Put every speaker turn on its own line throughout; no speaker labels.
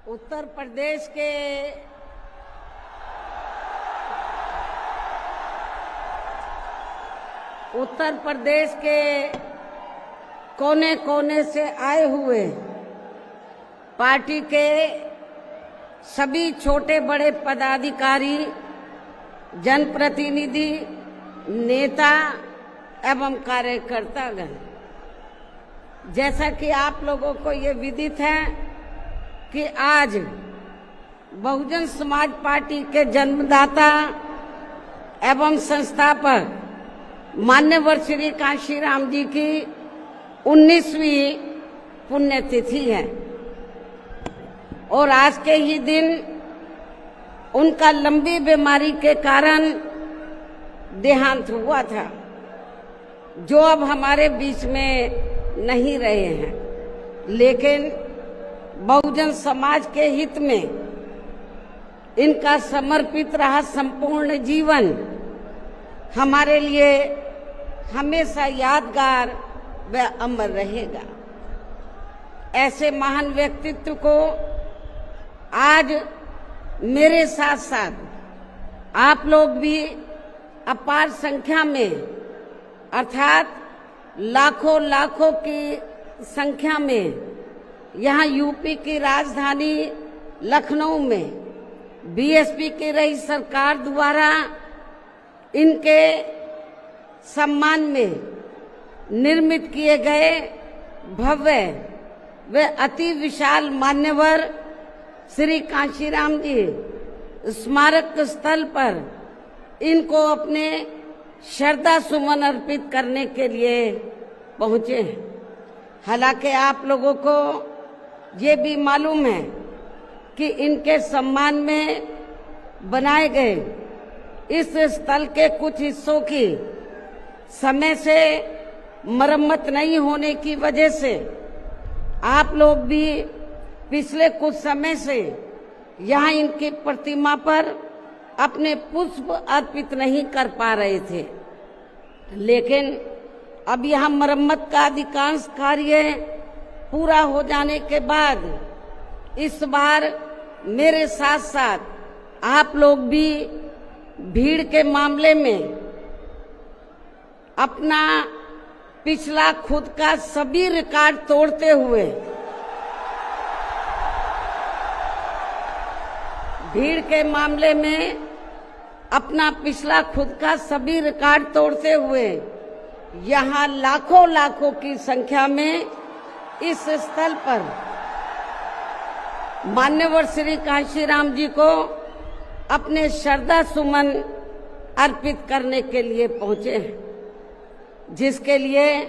उत्तर प्रदेश के कोने कोने से आए हुए पार्टी के सभी छोटे बड़े पदाधिकारी, जनप्रतिनिधि, नेता एवं कार्यकर्तागण, जैसा कि आप लोगों को ये विदित है कि आज बहुजन समाज पार्टी के जन्मदाता एवं संस्थापक मान्यवर श्री कांशीराम जी की 19वीं पुण्यतिथि है और आज के ही दिन उनका लंबी बीमारी के कारण देहांत हुआ था, जो अब हमारे बीच में नहीं रहे हैं। लेकिन बहुजन समाज के हित में इनका समर्पित रहा संपूर्ण जीवन हमारे लिए हमेशा यादगार व अमर रहेगा। ऐसे महान व्यक्तित्व को आज मेरे साथ साथ आप लोग भी अपार संख्या में, अर्थात लाखों लाखों की संख्या में यहाँ यूपी की राजधानी लखनऊ में बीएसपी की रही सरकार द्वारा इनके सम्मान में निर्मित किए गए भव्य व अति विशाल मान्यवर श्री कांशीराम जी स्मारक स्थल पर इनको अपने श्रद्धा सुमन अर्पित करने के लिए पहुंचे हैं। हालांकि आप लोगों को ये भी मालूम है कि इनके सम्मान में बनाए गए इस स्थल के कुछ हिस्सों की समय से मरम्मत नहीं होने की वजह से आप लोग भी पिछले कुछ समय से यहाँ इनकी प्रतिमा पर अपने पुष्प अर्पित नहीं कर पा रहे थे। लेकिन अब यहाँ मरम्मत का अधिकांश कार्य पूरा हो जाने के बाद इस बार मेरे साथ साथ आप लोग भी भीड़ के मामले में अपना पिछला खुद का सभी रिकॉर्ड तोड़ते हुए अपना पिछला खुद का सभी रिकॉर्ड तोड़ते हुए यहाँ लाखों लाखों की संख्या में इस स्थल पर मान्यवर श्री कांशीराम जी को अपने श्रद्धा सुमन अर्पित करने के लिए पहुंचे हैं, जिसके लिए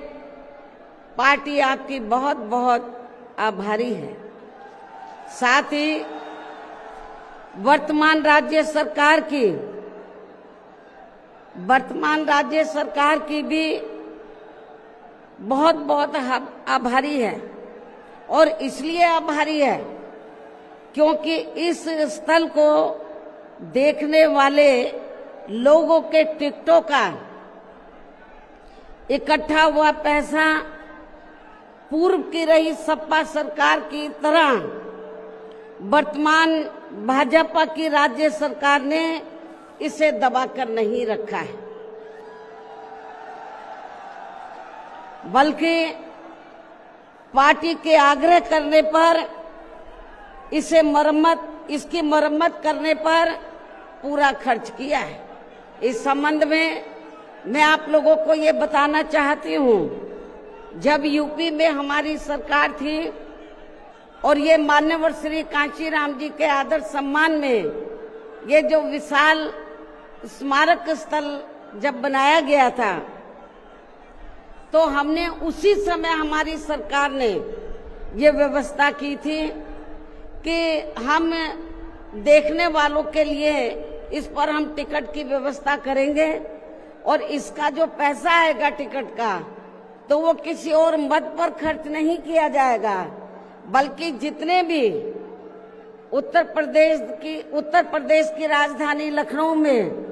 पार्टी आपकी बहुत बहुत आभारी है। साथ ही वर्तमान राज्य सरकार की भी बहुत बहुत आभारी है और इसलिए आभारी है क्योंकि इस स्थल को देखने वाले लोगों के टिकटों का इकट्ठा हुआ पैसा पूर्व की रही सपा सरकार की तरह वर्तमान भाजपा की राज्य सरकार ने इसे दबाकर नहीं रखा है, बल्कि पार्टी के आग्रह करने पर इसकी मरम्मत करने पर पूरा खर्च किया है। इस संबंध में मैं आप लोगों को ये बताना चाहती हूँ, जब यूपी में हमारी सरकार थी और ये मान्यवर श्री कांशीराम जी के आदर सम्मान में ये जो विशाल स्मारक स्थल जब बनाया गया था, तो हमने उसी समय हमारी सरकार ने ये व्यवस्था की थी कि हम देखने वालों के लिए इस पर हम टिकट की व्यवस्था करेंगे और इसका जो पैसा आएगा टिकट का, तो वो किसी और मद पर खर्च नहीं किया जाएगा, बल्कि जितने भी उत्तर प्रदेश की राजधानी लखनऊ में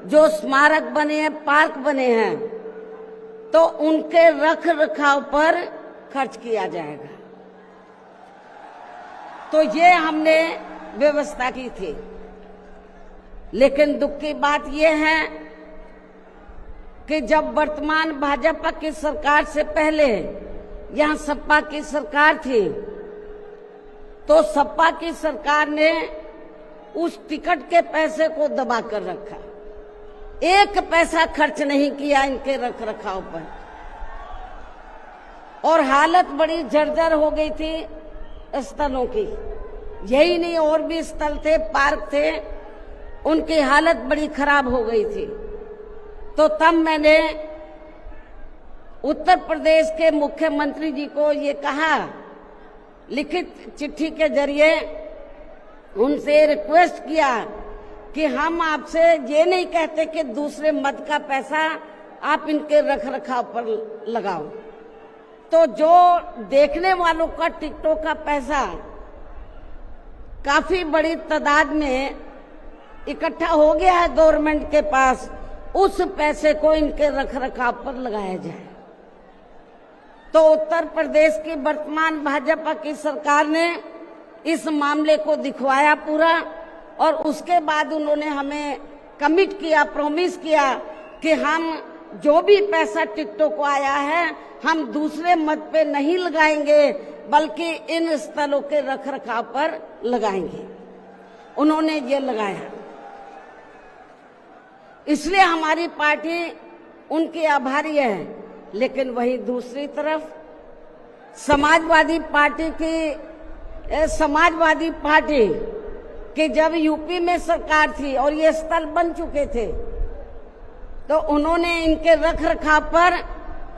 जो स्मारक बने हैं, पार्क बने हैं, तो उनके रख रखाव पर खर्च किया जाएगा। तो ये हमने व्यवस्था की थी। लेकिन दुख की बात यह है कि जब वर्तमान भाजपा की सरकार से पहले यहाँ सपा की सरकार थी, तो सपा की सरकार ने उस टिकट के पैसे को दबा कर रखा, एक पैसा खर्च नहीं किया इनके रख रखाव पर, और हालत बड़ी जर्जर हो गई थी स्थलों की। यही नहीं, और भी स्थल थे, पार्क थे, उनकी हालत बड़ी खराब हो गई थी। तो तब मैंने उत्तर प्रदेश के मुख्यमंत्री जी को ये कहा, लिखित चिट्ठी के जरिए उनसे रिक्वेस्ट किया कि हम आपसे ये नहीं कहते कि दूसरे मत का पैसा आप इनके रख रखाव पर लगाओ। तो जो देखने वालों का टिकटों का पैसा काफी बड़ी तादाद में इकट्ठा हो गया है गवर्नमेंट के पास, उस पैसे को इनके रख रखाव पर लगाया जाए। तो उत्तर प्रदेश की वर्तमान भाजपा की सरकार ने इस मामले को दिखवाया पूरा, और उसके बाद उन्होंने हमें कमिट किया, प्रॉमिस किया कि हम जो भी पैसा टिकटों को आया है हम दूसरे मत पे नहीं लगाएंगे, बल्कि इन स्थलों के रख रखाव पर लगाएंगे। उन्होंने ये लगाया, इसलिए हमारी पार्टी उनकी आभारी है। लेकिन वहीं दूसरी तरफ समाजवादी पार्टी कि जब यूपी में सरकार थी और ये स्थल बन चुके थे, तो उन्होंने इनके रख रखाव पर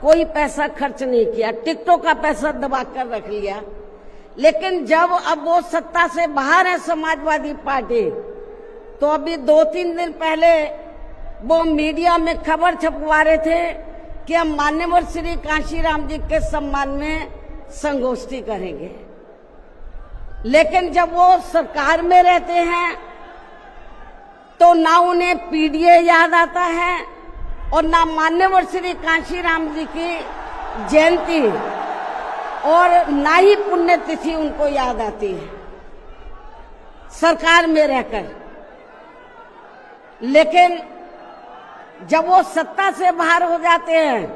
कोई पैसा खर्च नहीं किया, टिकटों का पैसा दबा कर रख लिया। लेकिन जब अब वो सत्ता से बाहर है समाजवादी पार्टी, तो अभी 2-3 दिन पहले वो मीडिया में खबर छपवा रहे थे कि हम मान्यवर श्री कांशीराम जी के सम्मान में संगोष्ठी करेंगे। लेकिन जब वो सरकार में रहते हैं तो ना उन्हें पीडीए याद आता है और ना मान्यवर श्री कांशीराम जी की जयंती और ना ही पुण्यतिथि उनको याद आती है सरकार में रहकर। लेकिन जब वो सत्ता से बाहर हो जाते हैं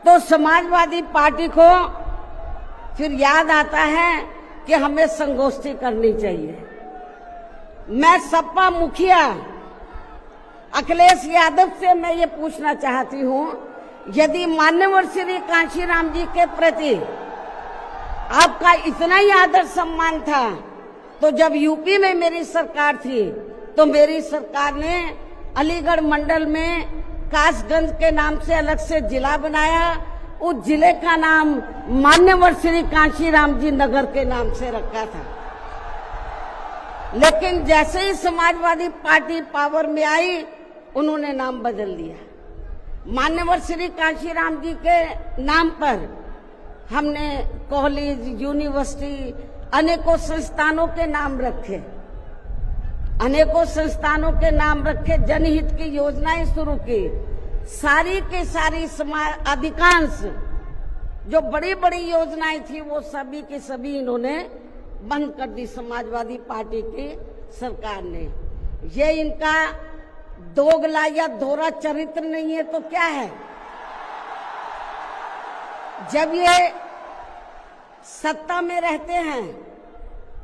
तो समाजवादी पार्टी को फिर याद आता है कि हमें संगोष्ठी करनी चाहिए। मैं सपा मुखिया अखिलेश यादव से मैं ये पूछना चाहती हूँ, यदि मान्यवर श्री कांशीराम जी के प्रति आपका इतना ही आदर सम्मान था, तो जब यूपी में मेरी सरकार थी तो मेरी सरकार ने अलीगढ़ मंडल में कासगंज के नाम से अलग से जिला बनाया, उस जिले का नाम मान्यवर श्री कांशीराम जी नगर के नाम से रखा था। लेकिन जैसे ही समाजवादी पार्टी पावर में आई, उन्होंने नाम बदल दिया। मान्यवर श्री कांशीराम जी के नाम पर हमने कॉलेज, यूनिवर्सिटी, अनेकों संस्थानों के नाम रखे, अनेकों संस्थानों के नाम रखे, जनहित की योजनाएं शुरू की। सारी के सारी अधिकांश जो बड़ी बड़ी योजनाएं थी वो सभी की सभी इन्होंने बंद कर दी समाजवादी पार्टी की सरकार ने। ये इनका दोगला या दोहरा चरित्र नहीं है तो क्या है? जब ये सत्ता में रहते हैं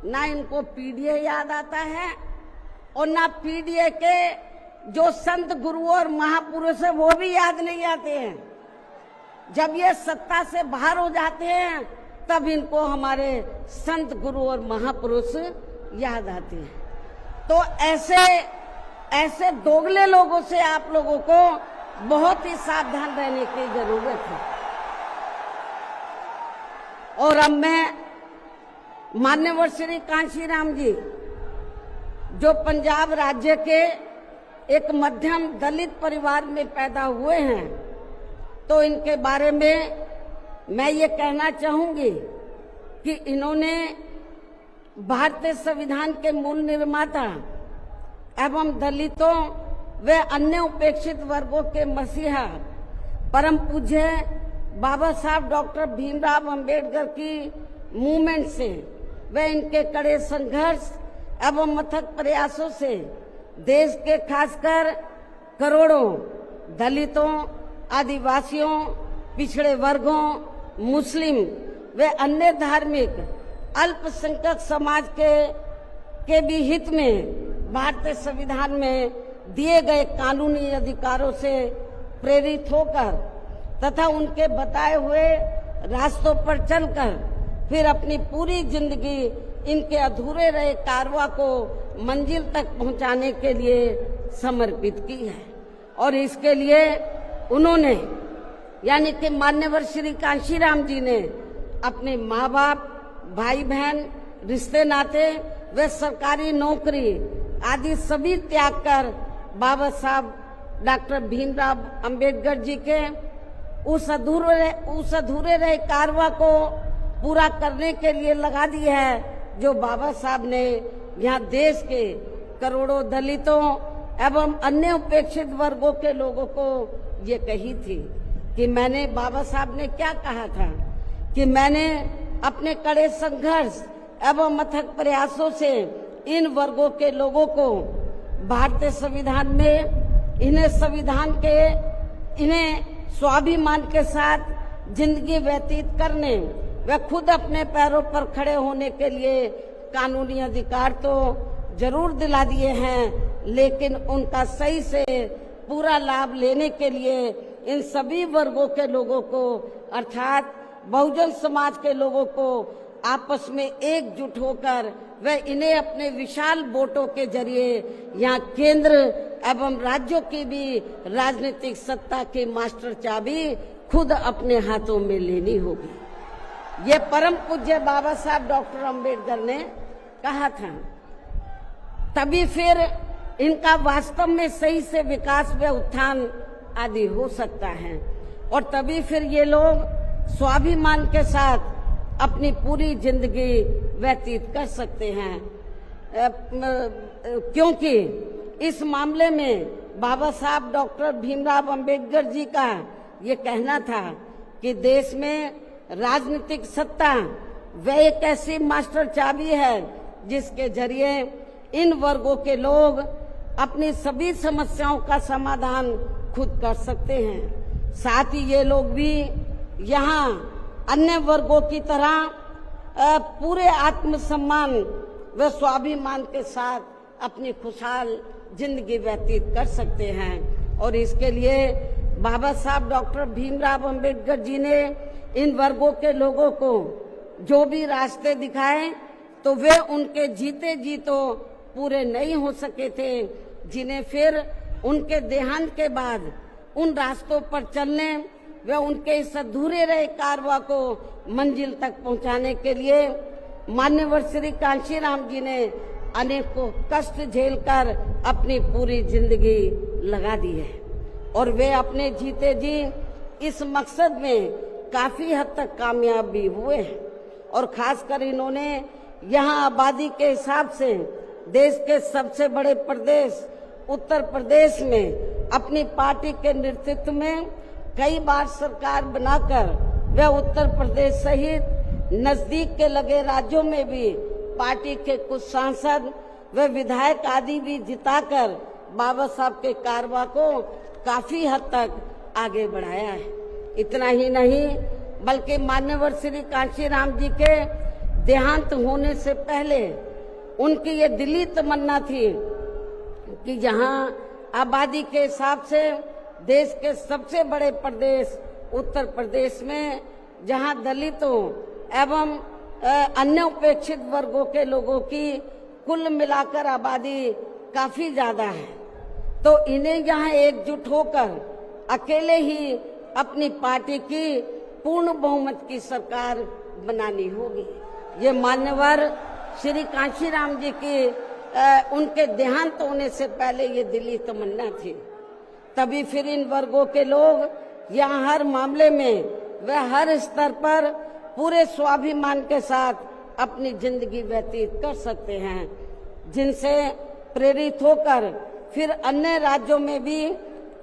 ना इनको पीडीए याद आता है और ना पीडीए के जो संत गुरु और महापुरुष है वो भी याद नहीं आते हैं। जब ये सत्ता से बाहर हो जाते हैं तब इनको हमारे संत गुरु और महापुरुष याद आते हैं। तो ऐसे दोगले लोगों से आप लोगों को बहुत ही सावधान रहने की जरूरत है। और अब मैं मान्यवर श्री कांशीराम जी जो पंजाब राज्य के एक मध्यम दलित परिवार में पैदा हुए हैं, तो इनके बारे में मैं ये कहना चाहूंगी कि इन्होंने भारतीय संविधान के मूल निर्माता एवं दलितों व अन्य उपेक्षित वर्गों के मसीहा परम पूज्य बाबा साहब डॉक्टर भीमराव अंबेडकर की मूवमेंट से व इनके कड़े संघर्ष एवं अथक प्रयासों से देश के खासकर करोड़ों दलितों, आदिवासियों, पिछड़े वर्गों, मुस्लिम व अन्य धार्मिक अल्पसंख्यक समाज के भी हित में भारतीय संविधान में दिए गए कानूनी अधिकारों से प्रेरित होकर तथा उनके बताए हुए रास्तों पर चलकर फिर अपनी पूरी जिंदगी इनके अधूरे रहे कारवां को मंजिल तक पहुंचाने के लिए समर्पित की है। और इसके लिए उन्होंने यानी कि मान्यवर श्री कांशीराम जी ने अपने माँ बाप, भाई बहन, रिश्ते नाते व सरकारी नौकरी आदि सभी त्याग कर बाबा साहब डॉक्टर भीमराव अंबेडकर जी के उस अधूरे रहे कारवां को पूरा करने के लिए लगा दी है, जो बाबा साहब ने यहाँ देश के करोड़ों दलितों एवं अन्य उपेक्षित वर्गों के लोगों को ये कही थी कि मैंने, बाबा साहब ने क्या कहा था कि मैंने अपने कड़े संघर्ष एवं अथक प्रयासों से इन वर्गों के लोगों को भारतीय संविधान में इन्हें स्वाभिमान के साथ जिंदगी व्यतीत करने व खुद अपने पैरों पर खड़े होने के लिए कानूनी अधिकार तो जरूर दिला दिए हैं, लेकिन उनका सही से पूरा लाभ लेने के लिए इन सभी वर्गों के लोगों को अर्थात बहुजन समाज के लोगों को आपस में एकजुट होकर व इन्हें अपने विशाल वोटों के जरिए यहाँ केंद्र एवं राज्यों की भी राजनीतिक सत्ता की मास्टर चाबी खुद अपने हाथों में लेनी होगी। ये परम पूज्य बाबा साहब डॉक्टर अंबेडकर ने कहा था। तभी फिर इनका वास्तव में सही से विकास व उत्थान आदि हो सकता है और तभी फिर ये लोग स्वाभिमान के साथ अपनी पूरी जिंदगी व्यतीत कर सकते हैं, क्योंकि इस मामले में बाबा साहब डॉक्टर भीमराव अंबेडकर जी का ये कहना था कि देश में राजनीतिक सत्ता वह एक ऐसी मास्टर चाबी है जिसके जरिए इन वर्गों के लोग अपनी सभी समस्याओं का समाधान खुद कर सकते हैं। साथ ही ये लोग भी यहाँ अन्य वर्गों की तरह पूरे आत्मसम्मान व स्वाभिमान के साथ अपनी खुशहाल जिंदगी व्यतीत कर सकते हैं। और इसके लिए बाबा साहब डॉक्टर भीमराव अंबेडकर जी ने इन वर्गों के लोगों को जो भी रास्ते दिखाए तो वे उनके जीते जी तो पूरे नहीं हो सके थे, जिन्हें फिर उनके देहांत के बाद उन रास्तों पर चलने वे उनके इस अधूरे रहे कारवां को मंजिल तक पहुंचाने के लिए मान्यवर श्री कांशीराम जी ने अनेकों कष्ट झेलकर अपनी पूरी जिंदगी लगा दी है और वे अपने जीते जी इस मकसद में काफी हद तक कामयाब भी हुए हैं। और खासकर इन्होंने यहाँ आबादी के हिसाब से देश के सबसे बड़े प्रदेश उत्तर प्रदेश में अपनी पार्टी के नेतृत्व में कई बार सरकार बनाकर वे उत्तर प्रदेश सहित नजदीक के लगे राज्यों में भी पार्टी के कुछ सांसद व विधायक आदि भी जिताकर बाबा साहब के कारवां को काफी हद तक आगे बढ़ाया है। इतना ही नहीं बल्कि मान्यवर श्री कांशीराम जी के देहांत होने से पहले उनकी ये दिली तमन्ना थी कि जहां आबादी के हिसाब से देश के सबसे बड़े प्रदेश उत्तर प्रदेश में जहां दलितों एवं अन्य उपेक्षित वर्गों के लोगों की कुल मिलाकर आबादी काफी ज्यादा है, तो इन्हें यहाँ एकजुट होकर अकेले ही अपनी पार्टी की पूर्ण बहुमत की सरकार बनानी होगी। ये मान्यवर श्री कांशीराम जी की उनके देहांत होने से पहले ये दिली तमन्ना थी। तभी फिर इन वर्गों के लोग यहाँ हर मामले में व हर स्तर पर पूरे स्वाभिमान के साथ अपनी जिंदगी व्यतीत कर सकते हैं, जिनसे प्रेरित होकर फिर अन्य राज्यों में भी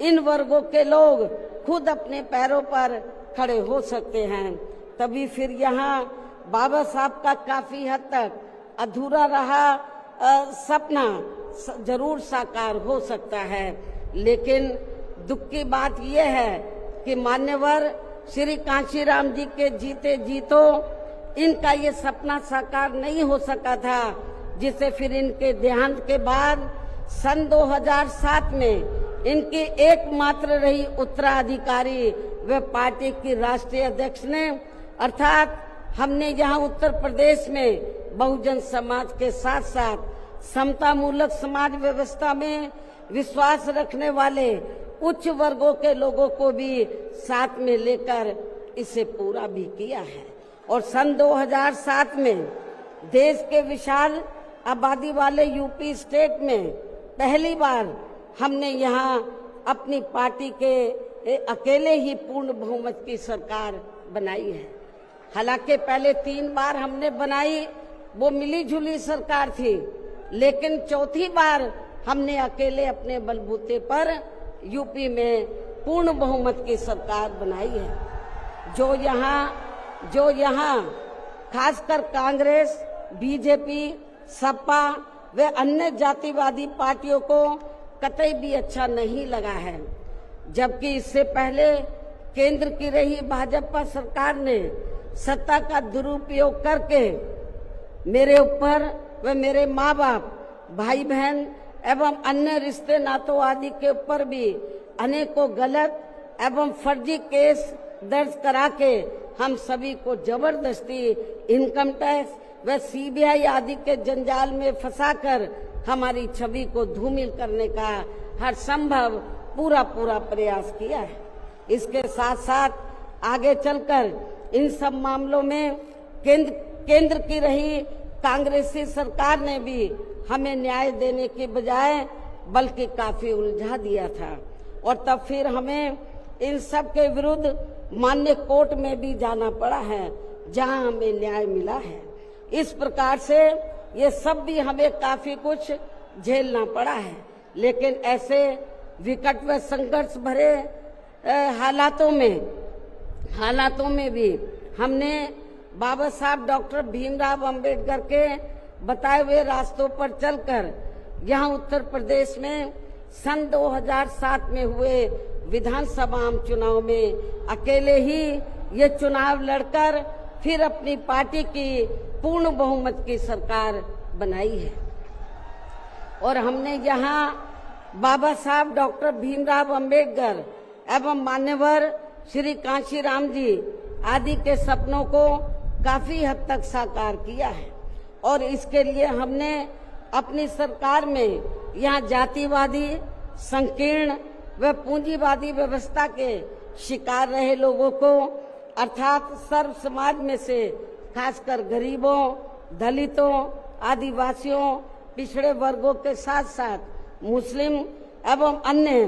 इन वर्गों के लोग खुद अपने पैरों पर खड़े हो सकते हैं। तभी फिर यहाँ बाबा साहब का काफी हद तक अधूरा रहा सपना जरूर साकार हो सकता है, लेकिन दुख की बात यह है कि मान्यवर श्री कांशीराम जी के जीते जीतो इनका ये सपना साकार नहीं हो सका था, जिसे फिर इनके देहांत के बाद सन 2007 में इनकी एकमात्र रही उत्तराधिकारी व पार्टी की राष्ट्रीय अध्यक्ष ने, अर्थात हमने यहाँ उत्तर प्रदेश में बहुजन समाज के साथ साथ समता मूलक समाज व्यवस्था में विश्वास रखने वाले उच्च वर्गों के लोगों को भी साथ में लेकर इसे पूरा भी किया है। और सन 2007 में देश के विशाल आबादी वाले यूपी स्टेट में पहली बार हमने यहाँ अपनी पार्टी के अकेले ही पूर्ण बहुमत की सरकार बनाई है। हालांकि पहले 3 बार हमने बनाई, वो मिली जुली सरकार थी, लेकिन चौथी बार हमने अकेले अपने बलबूते पर यूपी में पूर्ण बहुमत की सरकार बनाई है। जो यहाँ खासकर कांग्रेस, बीजेपी, सपा व अन्य जातिवादी पार्टियों को कतई भी अच्छा नहीं लगा है, जबकि इससे पहले केंद्र की रही भाजपा सरकार ने सत्ता का दुरुपयोग करके मेरे ऊपर व मेरे माँ बाप, भाई बहन एवं अन्य रिश्ते नातों आदि के ऊपर भी अनेकों गलत एवं फर्जी केस दर्ज करा के हम सभी को जबरदस्ती इनकम टैक्स व सीबीआई आदि के जंजाल में फंसाकर हमारी छवि को धूमिल करने का हर संभव पूरा प्रयास किया है। इसके साथ साथ आगे चलकर इन सब मामलों में केंद्र की रही कांग्रेसी सरकार ने भी हमें न्याय देने के बजाय बल्कि काफी उलझा दिया था, और तब फिर हमें इन सब के विरुद्ध मान्य कोर्ट में भी जाना पड़ा है, जहां हमें न्याय मिला है। इस प्रकार से ये सब भी हमें काफी कुछ झेलना पड़ा है, लेकिन ऐसे विकट व संघर्ष भरे हालातों में भी हमने बाबा साहब डॉक्टर भीमराव अंबेडकर के बताए हुए रास्तों पर चलकर यहाँ उत्तर प्रदेश में सन 2007 में हुए विधानसभा चुनाव में अकेले ही ये चुनाव लड़कर फिर अपनी पार्टी की पूर्ण बहुमत की सरकार बनाई है। और हमने यहाँ बाबा साहब डॉक्टर भीमराव अंबेडकर एवं मान्यवर श्री कांशीराम जी आदि के सपनों को काफी हद तक साकार किया है, और इसके लिए हमने अपनी सरकार में यहाँ जातिवादी, संकीर्ण व पूंजीवादी व्यवस्था के शिकार रहे लोगों को, अर्थात सर्व समाज में से खासकर गरीबों, दलितों, आदिवासियों, पिछड़े वर्गों के साथ साथ मुस्लिम एवं अन्य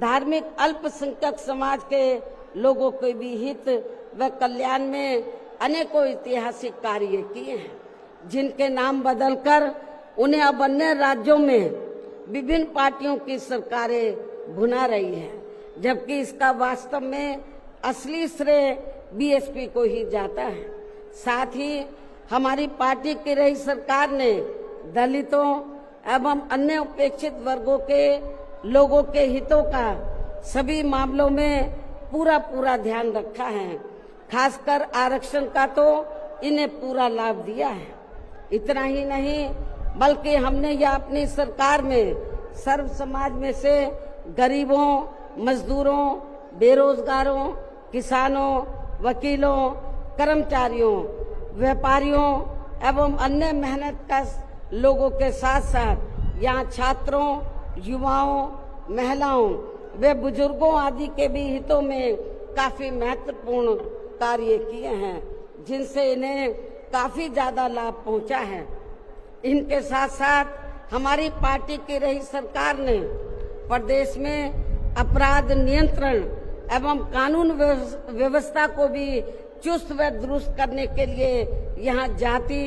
धार्मिक अल्पसंख्यक समाज के लोगों के भी हित व कल्याण में अनेकों ऐतिहासिक कार्य किए हैं, जिनके नाम बदलकर उन्हें अब अन्य राज्यों में विभिन्न पार्टियों की सरकारें भुना रही है, जबकि इसका वास्तव में असली श्रेय बीएसपी को ही जाता है। साथ ही हमारी पार्टी की रही सरकार ने दलितों एवं अन्य उपेक्षित वर्गों के लोगों के हितों का सभी मामलों में पूरा ध्यान रखा है। खासकर आरक्षण का तो इन्हें पूरा लाभ दिया है। इतना ही नहीं, बल्कि हमने यह अपनी सरकार में सर्व समाज में से गरीबों, मजदूरों, बेरोजगारों, किसानों, वकीलों, कर्मचारियों, व्यापारियों एवं अन्य मेहनतकश लोगों के साथ साथ यहाँ छात्रों, युवाओं, महिलाओं व बुजुर्गों आदि के भी हितों में काफी महत्वपूर्ण कार्य किए हैं, जिनसे इन्हें काफी ज्यादा लाभ पहुंचा है। इनके साथ साथ हमारी पार्टी की रही सरकार ने प्रदेश में अपराध नियंत्रण एवं कानून व्यवस्था को भी चुस्त व दुरुस्त करने के लिए यहाँ जाति,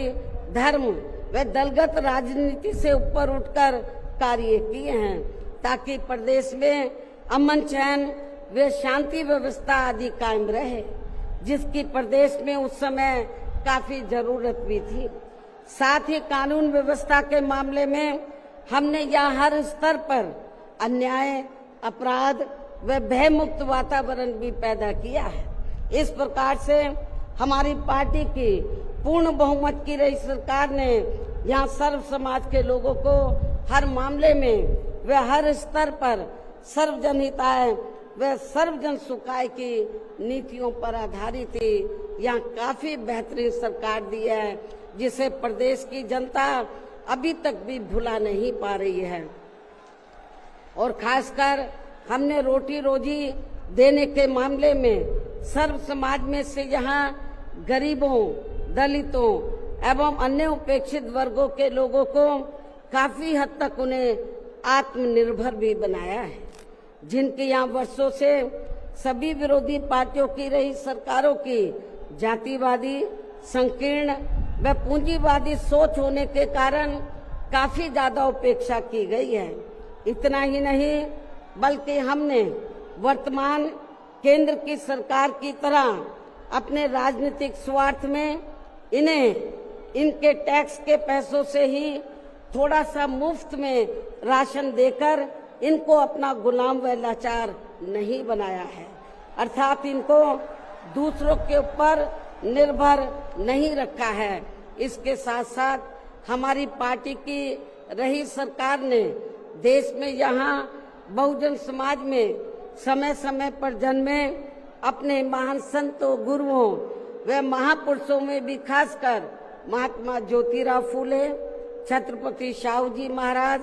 धर्म व दलगत राजनीति से ऊपर उठकर कार्य किए हैं, ताकि प्रदेश में अमन चैन व शांति व्यवस्था आदि कायम रहे, जिसकी प्रदेश में उस समय काफी जरूरत भी थी। साथ ही कानून व्यवस्था के मामले में हमने यहाँ हर स्तर पर अन्याय, अपराध व भय मुक्त वातावरण भी पैदा किया है। इस प्रकार से हमारी पार्टी की पूर्ण बहुमत की रही सरकार ने यहाँ सर्व समाज के लोगों को हर मामले में व हर स्तर पर सर्वजन हिताय व सर्वजन सुखाय की नीतियों पर आधारित ही यहाँ काफी बेहतरीन सरकार दी है, जिसे प्रदेश की जनता अभी तक भी भुला नहीं पा रही है। और खासकर हमने रोटी रोजी देने के मामले में सर्व समाज में से यहाँ गरीबों, दलितों एवं अन्य उपेक्षित वर्गों के लोगों को काफी हद तक उन्हें आत्मनिर्भर भी बनाया है, जिनके यहाँ वर्षों से सभी विरोधी पार्टियों की रही सरकारों की जातिवादी, संकीर्ण व पूंजीवादी सोच होने के कारण काफी ज्यादा उपेक्षा की गई है। इतना ही नहीं बल्कि हमने वर्तमान केंद्र की सरकार की तरह अपने राजनीतिक स्वार्थ में इनके टैक्स के पैसों से ही थोड़ा सा मुफ्त में राशन देकर इनको अपना गुलाम व लाचार नहीं बनाया है, अर्थात इनको दूसरों के ऊपर निर्भर नहीं रखा है। इसके साथ साथ हमारी पार्टी की रही सरकार ने देश में यहाँ बहुजन समाज में समय समय पर जन्मे अपने महान संतों, गुरुओं व महापुरुषों में भी खासकर महात्मा ज्योतिराव फूले, छत्रपति शाहू जी महाराज,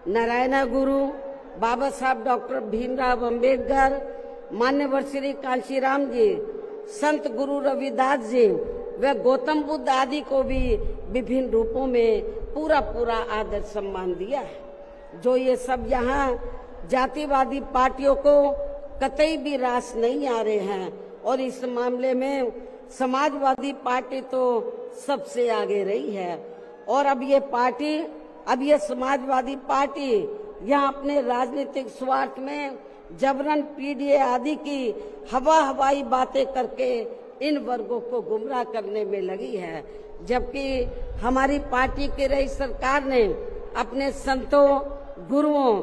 नारायण गुरु, बाबा साहब डॉक्टर भीमराव अंबेडकर, मान्यवर श्री कांशीराम जी, संत गुरु रविदास जी व गौतम बुद्ध आदि को भी विभिन्न रूपों में पूरा आदर सम्मान दिया है। जो ये सब यहाँ जातिवादी पार्टियों को कतई भी रास नहीं आ रहे हैं, और इस मामले में समाजवादी पार्टी तो सबसे आगे रही है। और अब ये समाजवादी पार्टी यहाँ अपने राजनीतिक स्वार्थ में जबरन पीडीए आदि की हवाई बातें करके इन वर्गों को गुमराह करने में लगी है, जबकि हमारी पार्टी की रही सरकार ने अपने संतों, गुरुओं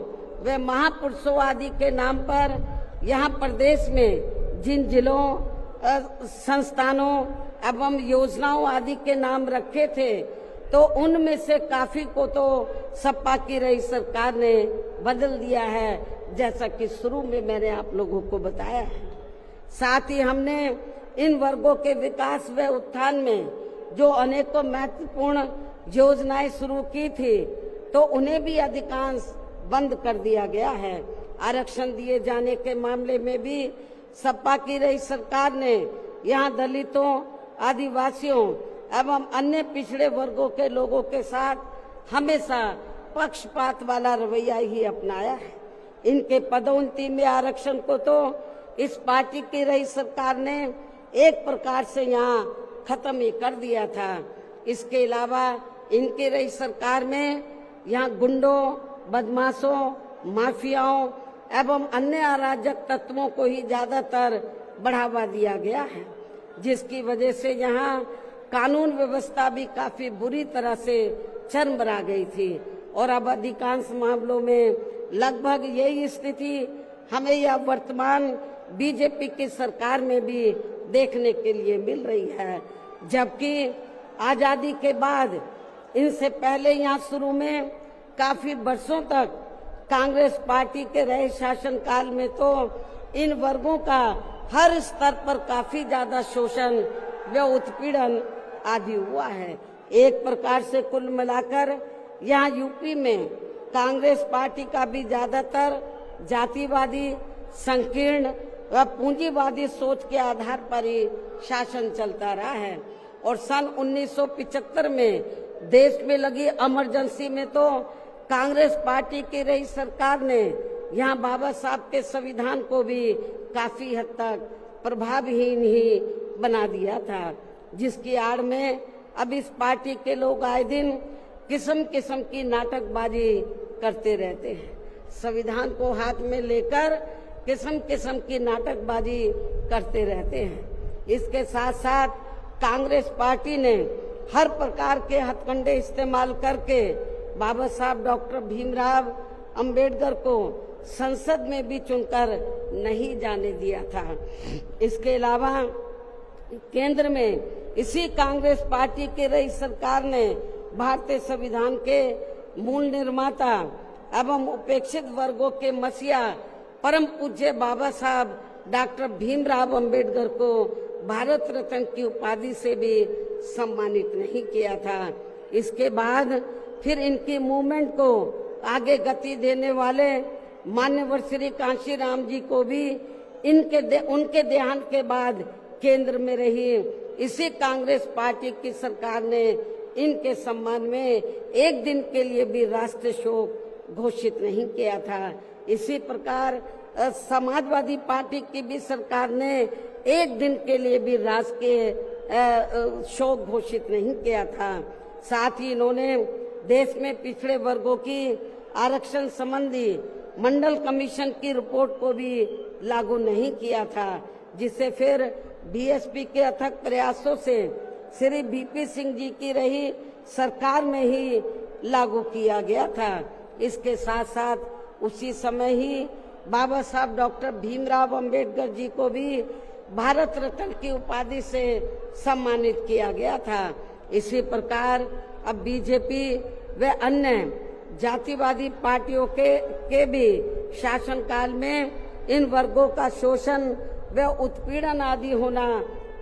व महापुरुषों आदि के नाम पर यहाँ प्रदेश में जिन जिलों, संस्थानों एवं योजनाओं आदि के नाम रखे थे, तो उनमें से काफी को तो सपा की रही सरकार ने बदल दिया है, जैसा कि शुरू में मैंने आप लोगों को बताया है। साथ ही हमने इन वर्गों के विकास व उत्थान में जो अनेकों महत्वपूर्ण योजनाएं शुरू की थी, तो उन्हें भी अधिकांश बंद कर दिया गया है। आरक्षण दिए जाने के मामले में भी सपा की रही सरकार ने यहाँ दलितों, आदिवासियों एवं अन्य पिछड़े वर्गों के लोगों के साथ हमेशा पक्षपात वाला रवैया ही अपनाया है। इनके पदोन्नति में आरक्षण को तो इस पार्टी की रही सरकार ने एक प्रकार से यहाँ खत्म ही कर दिया था। इसके अलावा इनकी रही सरकार में यहाँ गुंडों, बदमाशों, माफियाओं एवं अन्य अराजक तत्वों को ही ज्यादातर बढ़ावा दिया गया है, जिसकी वजह से यहाँ कानून व्यवस्था भी काफी बुरी तरह से चरमरा गई थी। और अब अधिकांश मामलों में लगभग यही स्थिति हमें यह वर्तमान बीजेपी की सरकार में भी देखने के लिए मिल रही है, जबकि आजादी के बाद इनसे पहले यहाँ शुरू में काफी वर्षों तक कांग्रेस पार्टी के रहे शासनकाल में तो इन वर्गों का हर स्तर पर काफी ज्यादा शोषण व उत्पीड़न आदि हुआ है। एक प्रकार से कुल मिलाकर यहाँ यूपी में कांग्रेस पार्टी का भी ज्यादातर जातिवादी, संकीर्ण व पूंजीवादी सोच के आधार पर ही शासन चलता रहा है। और सन 1975 में देश में लगी इमरजेंसी में तो कांग्रेस पार्टी की रही सरकार ने यहाँ बाबा साहब के संविधान को भी काफी हद तक प्रभावहीन ही बना दिया था, जिसकी आड़ में अब इस पार्टी के लोग आए दिन किस्म किस्म की नाटकबाजी करते रहते हैं। संविधान को हाथ में लेकर किस्म किस्म की नाटकबाजी करते रहते हैं। इसके साथ साथ कांग्रेस पार्टी ने हर प्रकार के हथकंडे इस्तेमाल करके बाबा साहब डॉक्टर भीमराव अंबेडकर को संसद में भी चुनकर नहीं जाने दिया था। इसके अलावा केंद्र में इसी कांग्रेस पार्टी की रही सरकार ने भारतीय संविधान के मूल निर्माता एवं उपेक्षित वर्गों के मसीहा परम पूज्य बाबा साहब डॉक्टर भीमराव अंबेडकर को भारत रत्न की उपाधि से भी सम्मानित नहीं किया था। इसके बाद फिर इनकी मूवमेंट को आगे गति देने वाले मान्यवर श्री कांशीराम जी को भी उनके देहांत के बाद केंद्र में रही इसी कांग्रेस पार्टी की सरकार ने इनके सम्मान में एक दिन के लिए भी राष्ट्रीय शोक घोषित नहीं किया था। इसी प्रकार समाजवादी पार्टी की भी सरकार ने एक दिन के लिए भी राष्ट्रीय शोक घोषित नहीं किया था। साथ ही इन्होंने देश में पिछड़े वर्गों की आरक्षण संबंधी मंडल कमीशन की रिपोर्ट को भी लागू नहीं किया था, जिसे फिर बीएसपी के अथक प्रयासों से श्री बीपी सिंह जी की रही सरकार में ही लागू किया गया था। इसके साथ साथ उसी समय ही बाबा साहब डॉक्टर भीमराव अंबेडकर जी को भी भारत रत्न की उपाधि से सम्मानित किया गया था। इसी प्रकार अब बीजेपी व अन्य जातिवादी पार्टियों के भी शासनकाल में इन वर्गों का शोषण व उत्पीड़न आदि होना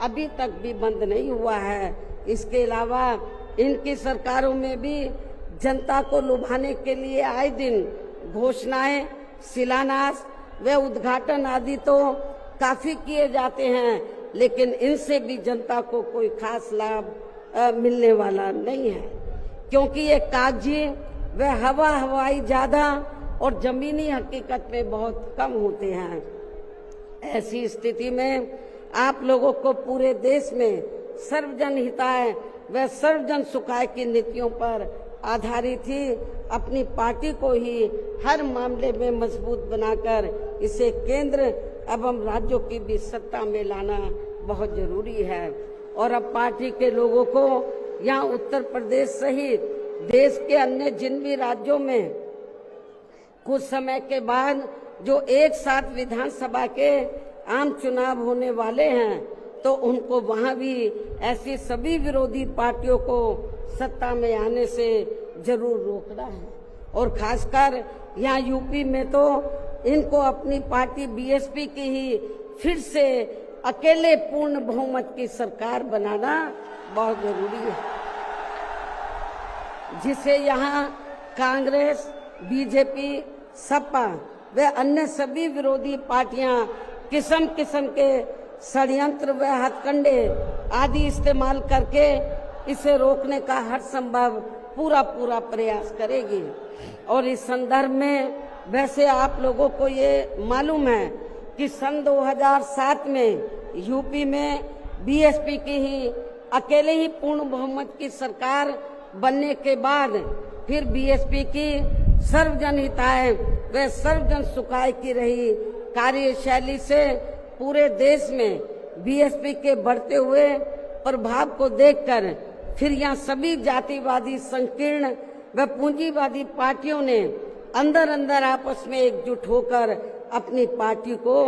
अभी तक भी बंद नहीं हुआ है। इसके अलावा इनकी सरकारों में भी जनता को लुभाने के लिए आए दिन घोषणाएं, शिलान्यास व उद्घाटन आदि तो काफी किए जाते हैं, लेकिन इनसे भी जनता को कोई खास लाभ मिलने वाला नहीं है, क्योंकि ये कागजी व हवाई ज्यादा और जमीनी हकीकत में बहुत कम होते हैं। ऐसी स्थिति में आप लोगों को पूरे देश में सर्वजन हिताय व सर्वजन सुखाय की नीतियों पर आधारित ही अपनी पार्टी को ही हर मामले में मजबूत बनाकर इसे केंद्र एवं राज्यों की भी सत्ता में लाना बहुत जरूरी है। और अब पार्टी के लोगों को यहाँ उत्तर प्रदेश सहित देश के अन्य जिन भी राज्यों में कुछ समय के बाद जो एक साथ विधानसभा के आम चुनाव होने वाले हैं, तो उनको वहां भी ऐसी सभी विरोधी पार्टियों को सत्ता में आने से जरूर रोकना है। और खासकर यहाँ यूपी में तो इनको अपनी पार्टी बीएसपी की ही फिर से अकेले पूर्ण बहुमत की सरकार बनाना बहुत जरूरी है, जिसे यहाँ कांग्रेस, बीजेपी, सपा व अन्य सभी विरोधी पार्टियां किस्म किस्म के षड्यंत्र व हथकंडे आदि इस्तेमाल करके इसे रोकने का हर संभव पूरा प्रयास करेगी। और इस संदर्भ में वैसे आप लोगों को ये मालूम है कि सन 2007 में यूपी में बीएसपी की ही अकेले ही पूर्ण बहुमत की सरकार बनने के बाद फिर बीएसपी की सर्वजन हिताय व सर्वजन सुखाय की रही कार्यशैली से पूरे देश में बीएसपी के बढ़ते हुए प्रभाव को देखकर फिर यहाँ सभी जातिवादी, संकीर्ण व पूंजीवादी पार्टियों ने अंदर आपस में एकजुट होकर अपनी पार्टी को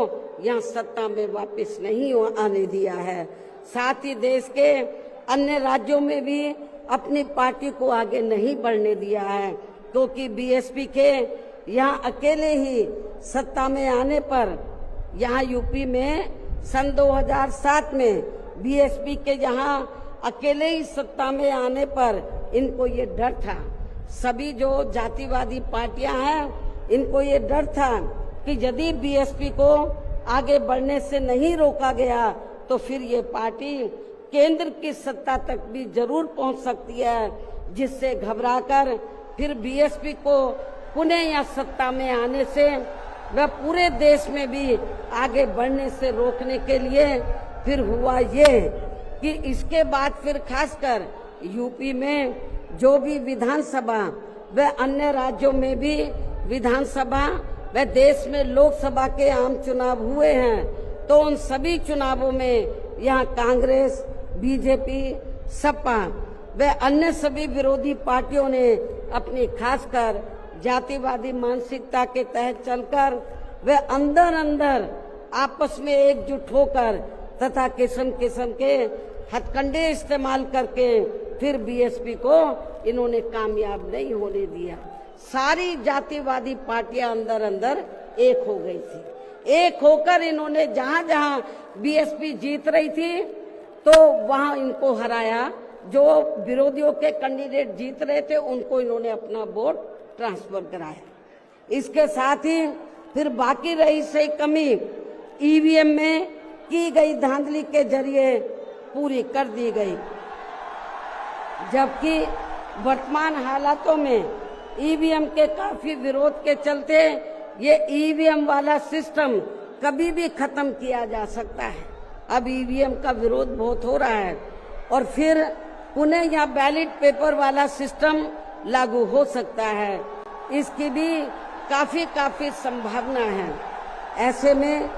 यहाँ सत्ता में वापस नहीं आने दिया है। साथ ही देश के अन्य राज्यों में भी अपनी पार्टी को आगे नहीं बढ़ने दिया है, क्योंकि बीएसपी के यहाँ अकेले ही सत्ता में आने पर यहाँ यूपी में सन 2007 में बीएसपी के यहाँ अकेले ही सत्ता में आने पर इनको ये डर था, सभी जो जातिवादी पार्टियां हैं इनको ये डर था कि यदि बीएसपी को आगे बढ़ने से नहीं रोका गया तो फिर ये पार्टी केंद्र की सत्ता तक भी जरूर पहुंच सकती है, जिससे घबराकर फिर बीएसपी को पुनः या सत्ता में आने से व पूरे देश में भी आगे बढ़ने से रोकने के लिए फिर हुआ ये कि इसके बाद फिर खासकर यूपी में जो भी विधानसभा व अन्य राज्यों में भी विधानसभा व देश में लोकसभा के आम चुनाव हुए हैं, तो उन सभी चुनावों में यहाँ कांग्रेस, बीजेपी, सपा व अन्य सभी विरोधी पार्टियों ने अपनी खासकर जातिवादी मानसिकता के तहत चलकर वे अंदर अंदर आपस में एकजुट होकर तथा किस्म किस्म के हथकंडे इस्तेमाल करके फिर बीएसपी को इन्होंने कामयाब नहीं होने दिया। सारी जातिवादी पार्टियां अंदर अंदर एक हो गई थी। एक होकर इन्होंने जहां जहां बीएसपी जीत रही थी तो वहां इनको हराया। जो विरोधियों के कैंडिडेट जीत रहे थे उनको इन्होंने अपना वोट ट्रांसफर कराया। इसके साथ ही फिर बाकी रही सही कमी ईवीएम में की गई धांधली के जरिए पूरी कर दी गई, जबकि वर्तमान हालातों में ईवीएम के काफी विरोध के चलते ये ईवीएम वाला सिस्टम कभी भी खत्म किया जा सकता है। अब ईवीएम का विरोध बहुत हो रहा है और फिर पुनः या बैलेट पेपर वाला सिस्टम लागू हो सकता है, इसकी भी काफी संभावना है। ऐसे में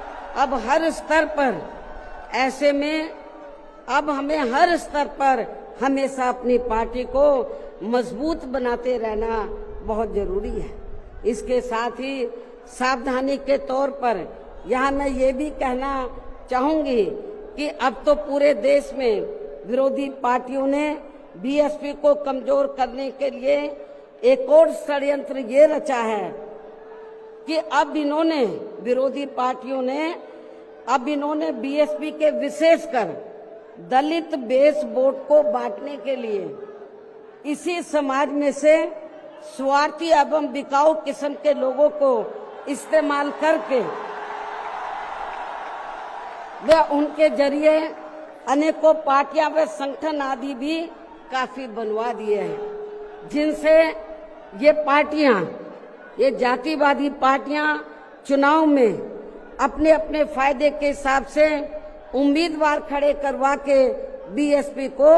अब हमें हर स्तर पर हमेशा अपनी पार्टी को मजबूत बनाते रहना बहुत जरूरी है। इसके साथ ही सावधानी के तौर पर यहाँ मैं ये भी कहना चाहूंगी कि अब तो पूरे देश में विरोधी पार्टियों ने बीएसपी को कमजोर करने के लिए एक और षड्यंत्र ये रचा है कि अब विरोधी पार्टियों ने बीएसपी के विशेषकर दलित बेस वोट को बांटने के लिए इसी समाज में से स्वार्थी एवं बिकाऊ किस्म के लोगों को इस्तेमाल करके वे उनके जरिए अनेकों पार्टियां व संगठन आदि भी काफी बनवा दिए हैं, जिनसे ये जातिवादी पार्टियां चुनाव में अपने अपने फायदे के हिसाब से उम्मीदवार खड़े करवा के बीएसपी को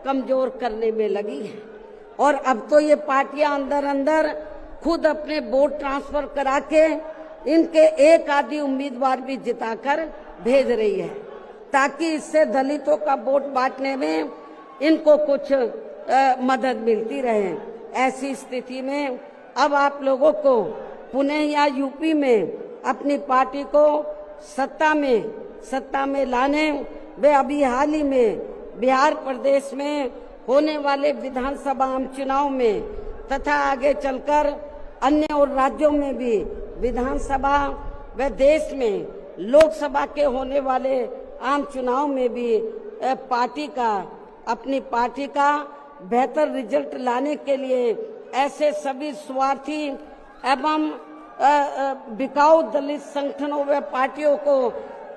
कमजोर करने में लगी है। और अब तो ये पार्टियां अंदर अंदर खुद अपने वोट ट्रांसफर करा के इनके एक आदि उम्मीदवार भी जिताकर भेज रही है, ताकि इससे दलितों का वोट बांटने में इनको कुछ मदद मिलती रहे। ऐसी स्थिति में अब आप लोगों को पुणे या यूपी में अपनी पार्टी को सत्ता में लाने व अभी हाल ही में बिहार प्रदेश में होने वाले विधानसभा आम चुनाव में तथा आगे चलकर अन्य और राज्यों में भी विधानसभा व देश में लोकसभा के होने वाले आम चुनाव में भी अपनी पार्टी का बेहतर रिजल्ट लाने के लिए ऐसे सभी स्वार्थी एवं बिकाऊ दलित संगठनों व पार्टियों को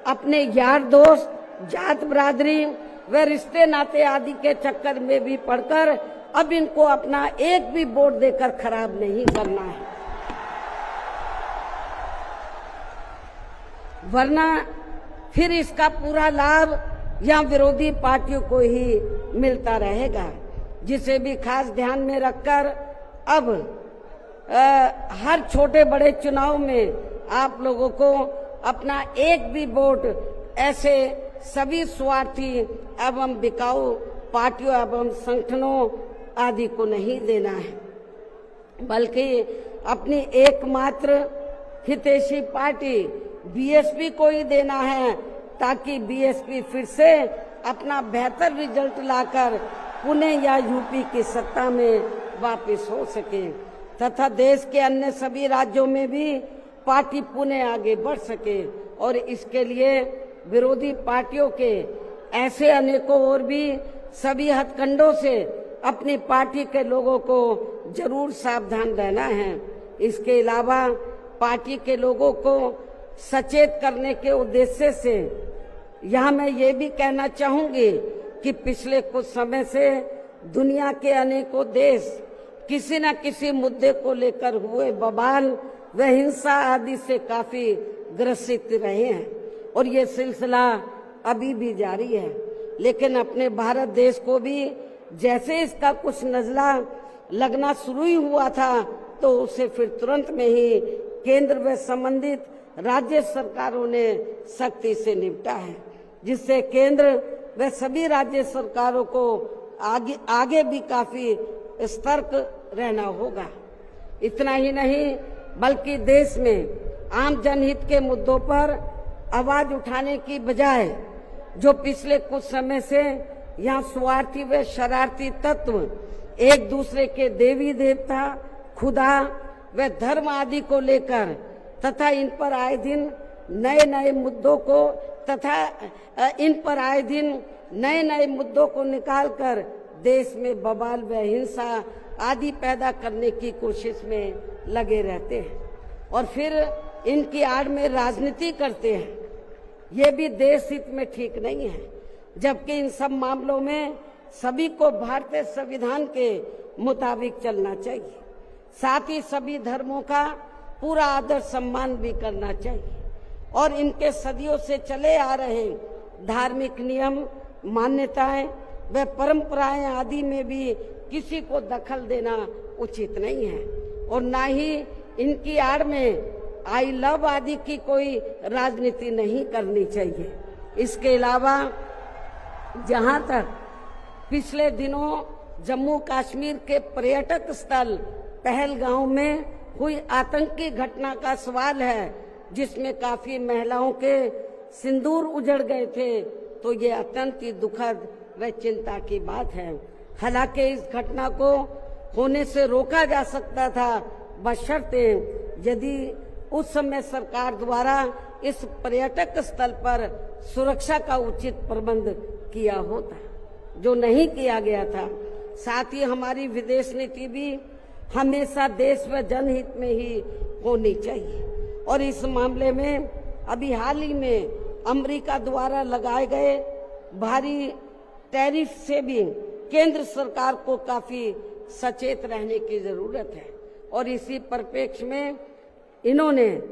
अपने यार दोस्त, जात बिरादरी व रिश्ते नाते आदि के चक्कर में भी पड़कर अब इनको अपना एक भी वोट देकर खराब नहीं करना है, वरना फिर इसका पूरा लाभ या विरोधी पार्टियों को ही मिलता रहेगा। जिसे भी खास ध्यान में रखकर अब हर छोटे बड़े चुनाव में आप लोगों को अपना एक भी वोट ऐसे सभी स्वार्थी एवं बिकाऊ पार्टियों एवं संगठनों आदि को नहीं देना है, बल्कि अपनी एकमात्र हितैषी पार्टी बीएसपी को ही देना है, ताकि बीएसपी फिर से अपना बेहतर रिजल्ट लाकर पुणे या यूपी की सत्ता में वापस हो सके तथा देश के अन्य सभी राज्यों में भी पार्टी पुणे आगे बढ़ सके। और इसके लिए विरोधी पार्टियों के ऐसे अनेकों और भी सभी हथकंडों से अपनी पार्टी के लोगों को जरूर सावधान रहना है। इसके अलावा पार्टी के लोगों को सचेत करने के उद्देश्य से यहाँ मैं ये भी कहना चाहूंगी कि पिछले कुछ समय से दुनिया के अनेकों देश किसी न किसी मुद्दे को लेकर हुए बवाल व हिंसा आदि से काफी ग्रसित रहे हैं और ये सिलसिला अभी भी जारी है। लेकिन अपने भारत देश को भी जैसे इसका कुछ नजला लगना शुरू ही हुआ था तो उसे फिर तुरंत में ही केंद्र व संबंधित राज्य सरकारों ने सख्ती से निपटा है, जिससे केंद्र व सभी राज्य सरकारों को आगे भी काफी सतर्क रहना होगा। इतना ही नहीं बल्कि देश में आम जनहित के मुद्दों पर आवाज उठाने की बजाय जो पिछले कुछ समय से यहाँ स्वार्थी व शरारती तत्व एक दूसरे के देवी देवता, खुदा व धर्म आदि को लेकर तथा इन पर आए दिन नए नए मुद्दों को निकालकर देश में बवाल व हिंसा आदि पैदा करने की कोशिश में लगे रहते हैं और फिर इनकी आड़ में राजनीति करते हैं। ये भी देश हित में ठीक नहीं है, जबकि इन सब मामलों में सभी को भारतीय संविधान के मुताबिक चलना चाहिए। साथ ही सभी धर्मों का पूरा आदर सम्मान भी करना चाहिए और इनके सदियों से चले आ रहे धार्मिक नियम, मान्यताएं व परंपराएं आदि में भी किसी को दखल देना उचित नहीं है और ना ही इनकी आड़ में आई लव आदि की कोई राजनीति नहीं करनी चाहिए। इसके अलावा जहां तक पिछले दिनों जम्मू कश्मीर के पर्यटक स्थल पहलगांव में हुई आतंकी घटना का सवाल है, जिसमें काफी महिलाओं के सिंदूर उजड़ गए थे, तो ये अत्यंत ही दुखद व चिंता की बात है। हालांकि इस घटना को होने से रोका जा सकता था, बशर्ते यदि उस समय सरकार द्वारा इस पर्यटक स्थल पर सुरक्षा का उचित प्रबंध किया होता, जो नहीं किया गया था। साथ ही हमारी विदेश नीति भी हमेशा देश व जनहित में ही होनी चाहिए और इस मामले में अभी हाल ही में अमेरिका द्वारा लगाए गए भारी टैरिफ से भी केंद्र सरकार को काफी सचेत रहने की जरूरत है और इसी परिप्रेक्ष्य में इन्होंने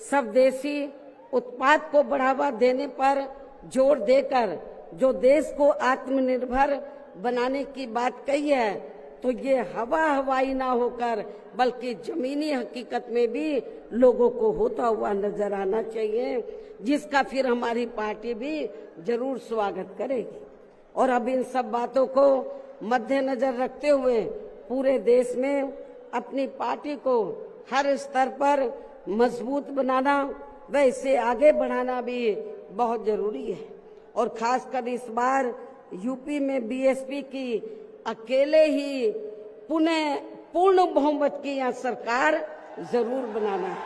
स्वदेशी उत्पाद को बढ़ावा देने पर जोर देकर जो देश को आत्मनिर्भर बनाने की बात कही है, तो ये हवाई ना होकर बल्कि जमीनी हकीकत में भी लोगों को होता हुआ नजर आना चाहिए, जिसका फिर हमारी पार्टी भी जरूर स्वागत करेगी। और अब इन सब बातों को मद्देनजर रखते हुए पूरे देश में अपनी पार्टी को हर स्तर पर मजबूत बनाना व इसे आगे बढ़ाना भी बहुत जरूरी है और खासकर इस बार यूपी में बीएसपी की अकेले ही पूर्ण बहुमत की यहाँ सरकार जरूर बनाना है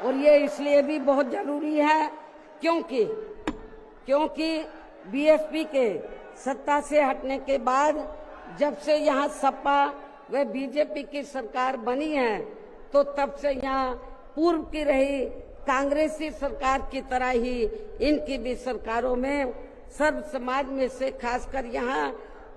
और ये इसलिए भी बहुत जरूरी है क्योंकि बीएसपी के सत्ता से हटने के बाद जब से यहाँ सपा व बीजेपी की सरकार बनी है, तो तब से यहाँ पूर्व की रही कांग्रेसी सरकार की तरह ही इनकी भी सरकारों में सर्व समाज में से खासकर यहाँ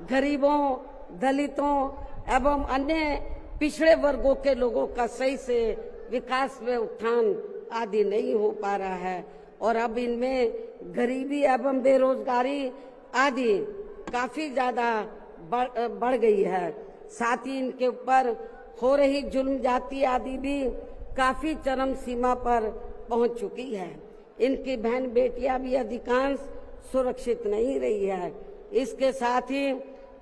गरीबों, दलितों एवं अन्य पिछड़े वर्गों के लोगों का सही से विकास व उत्थान आदि नहीं हो पा रहा है और अब इनमें गरीबी एवं बेरोजगारी आदि काफी ज्यादा बढ़ गई है। साथ ही इनके ऊपर हो रही जुल्म जाति आदि भी काफी चरम सीमा पर पहुंच चुकी है। इनकी बहन बेटियां भी अधिकांश सुरक्षित नहीं रही है। इसके साथ ही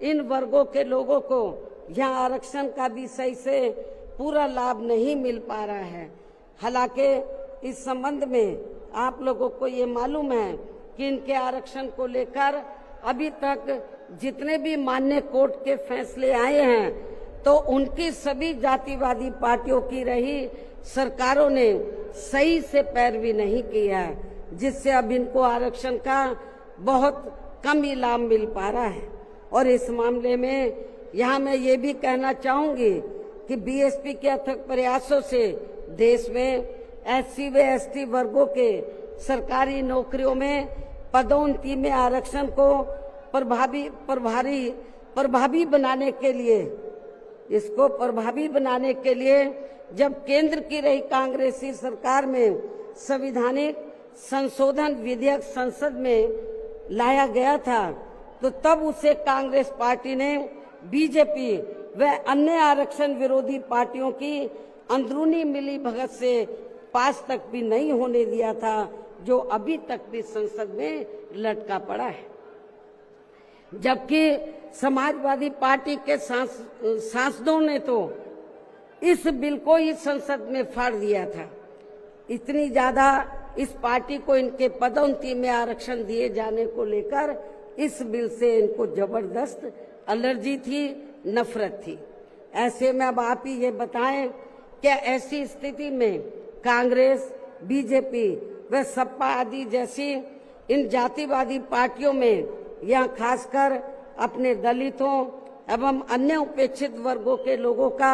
इन वर्गों के लोगों को यहाँ आरक्षण का भी सही से पूरा लाभ नहीं मिल पा रहा है। हालांकि इस संबंध में आप लोगों को ये मालूम है कि इनके आरक्षण को लेकर अभी तक जितने भी मान्य कोर्ट के फैसले आए हैं, तो उनकी सभी जातिवादी पार्टियों की रही सरकारों ने सही से पैरवी नहीं की है, जिससे अब इनको आरक्षण का बहुत कम ही लाभ मिल पा रहा है। और इस मामले में यहाँ मैं ये भी कहना चाहूंगी कि बीएसपी के अथक प्रयासों से देश में एससी व एसटी वर्गों के सरकारी नौकरियों में पदोन्नति में आरक्षण को प्रभावी बनाने के लिए जब केंद्र की रही कांग्रेसी सरकार में संविधानिक संशोधन विधेयक संसद में लाया गया था, तो तब उसे कांग्रेस पार्टी ने बीजेपी व अन्य आरक्षण विरोधी पार्टियों की अंदरूनी मिलीभगत से पास तक भी नहीं होने दिया था, जो अभी तक भी संसद में लटका पड़ा है, जबकि समाजवादी पार्टी के सांसदों ने तो इस बिल को ही संसद में फाड़ दिया था। इतनी ज्यादा इस पार्टी को इनके पदोन्नति में आरक्षण दिए जाने को लेकर इस बिल से इनको जबरदस्त एलर्जी थी, नफरत थी। ऐसे में अब आप ही ये बताएं, क्या ऐसी स्थिति में कांग्रेस, बीजेपी व सपा आदि जैसी इन जातिवादी पार्टियों में या खासकर अपने दलितों एवं अन्य उपेक्षित वर्गों के लोगों का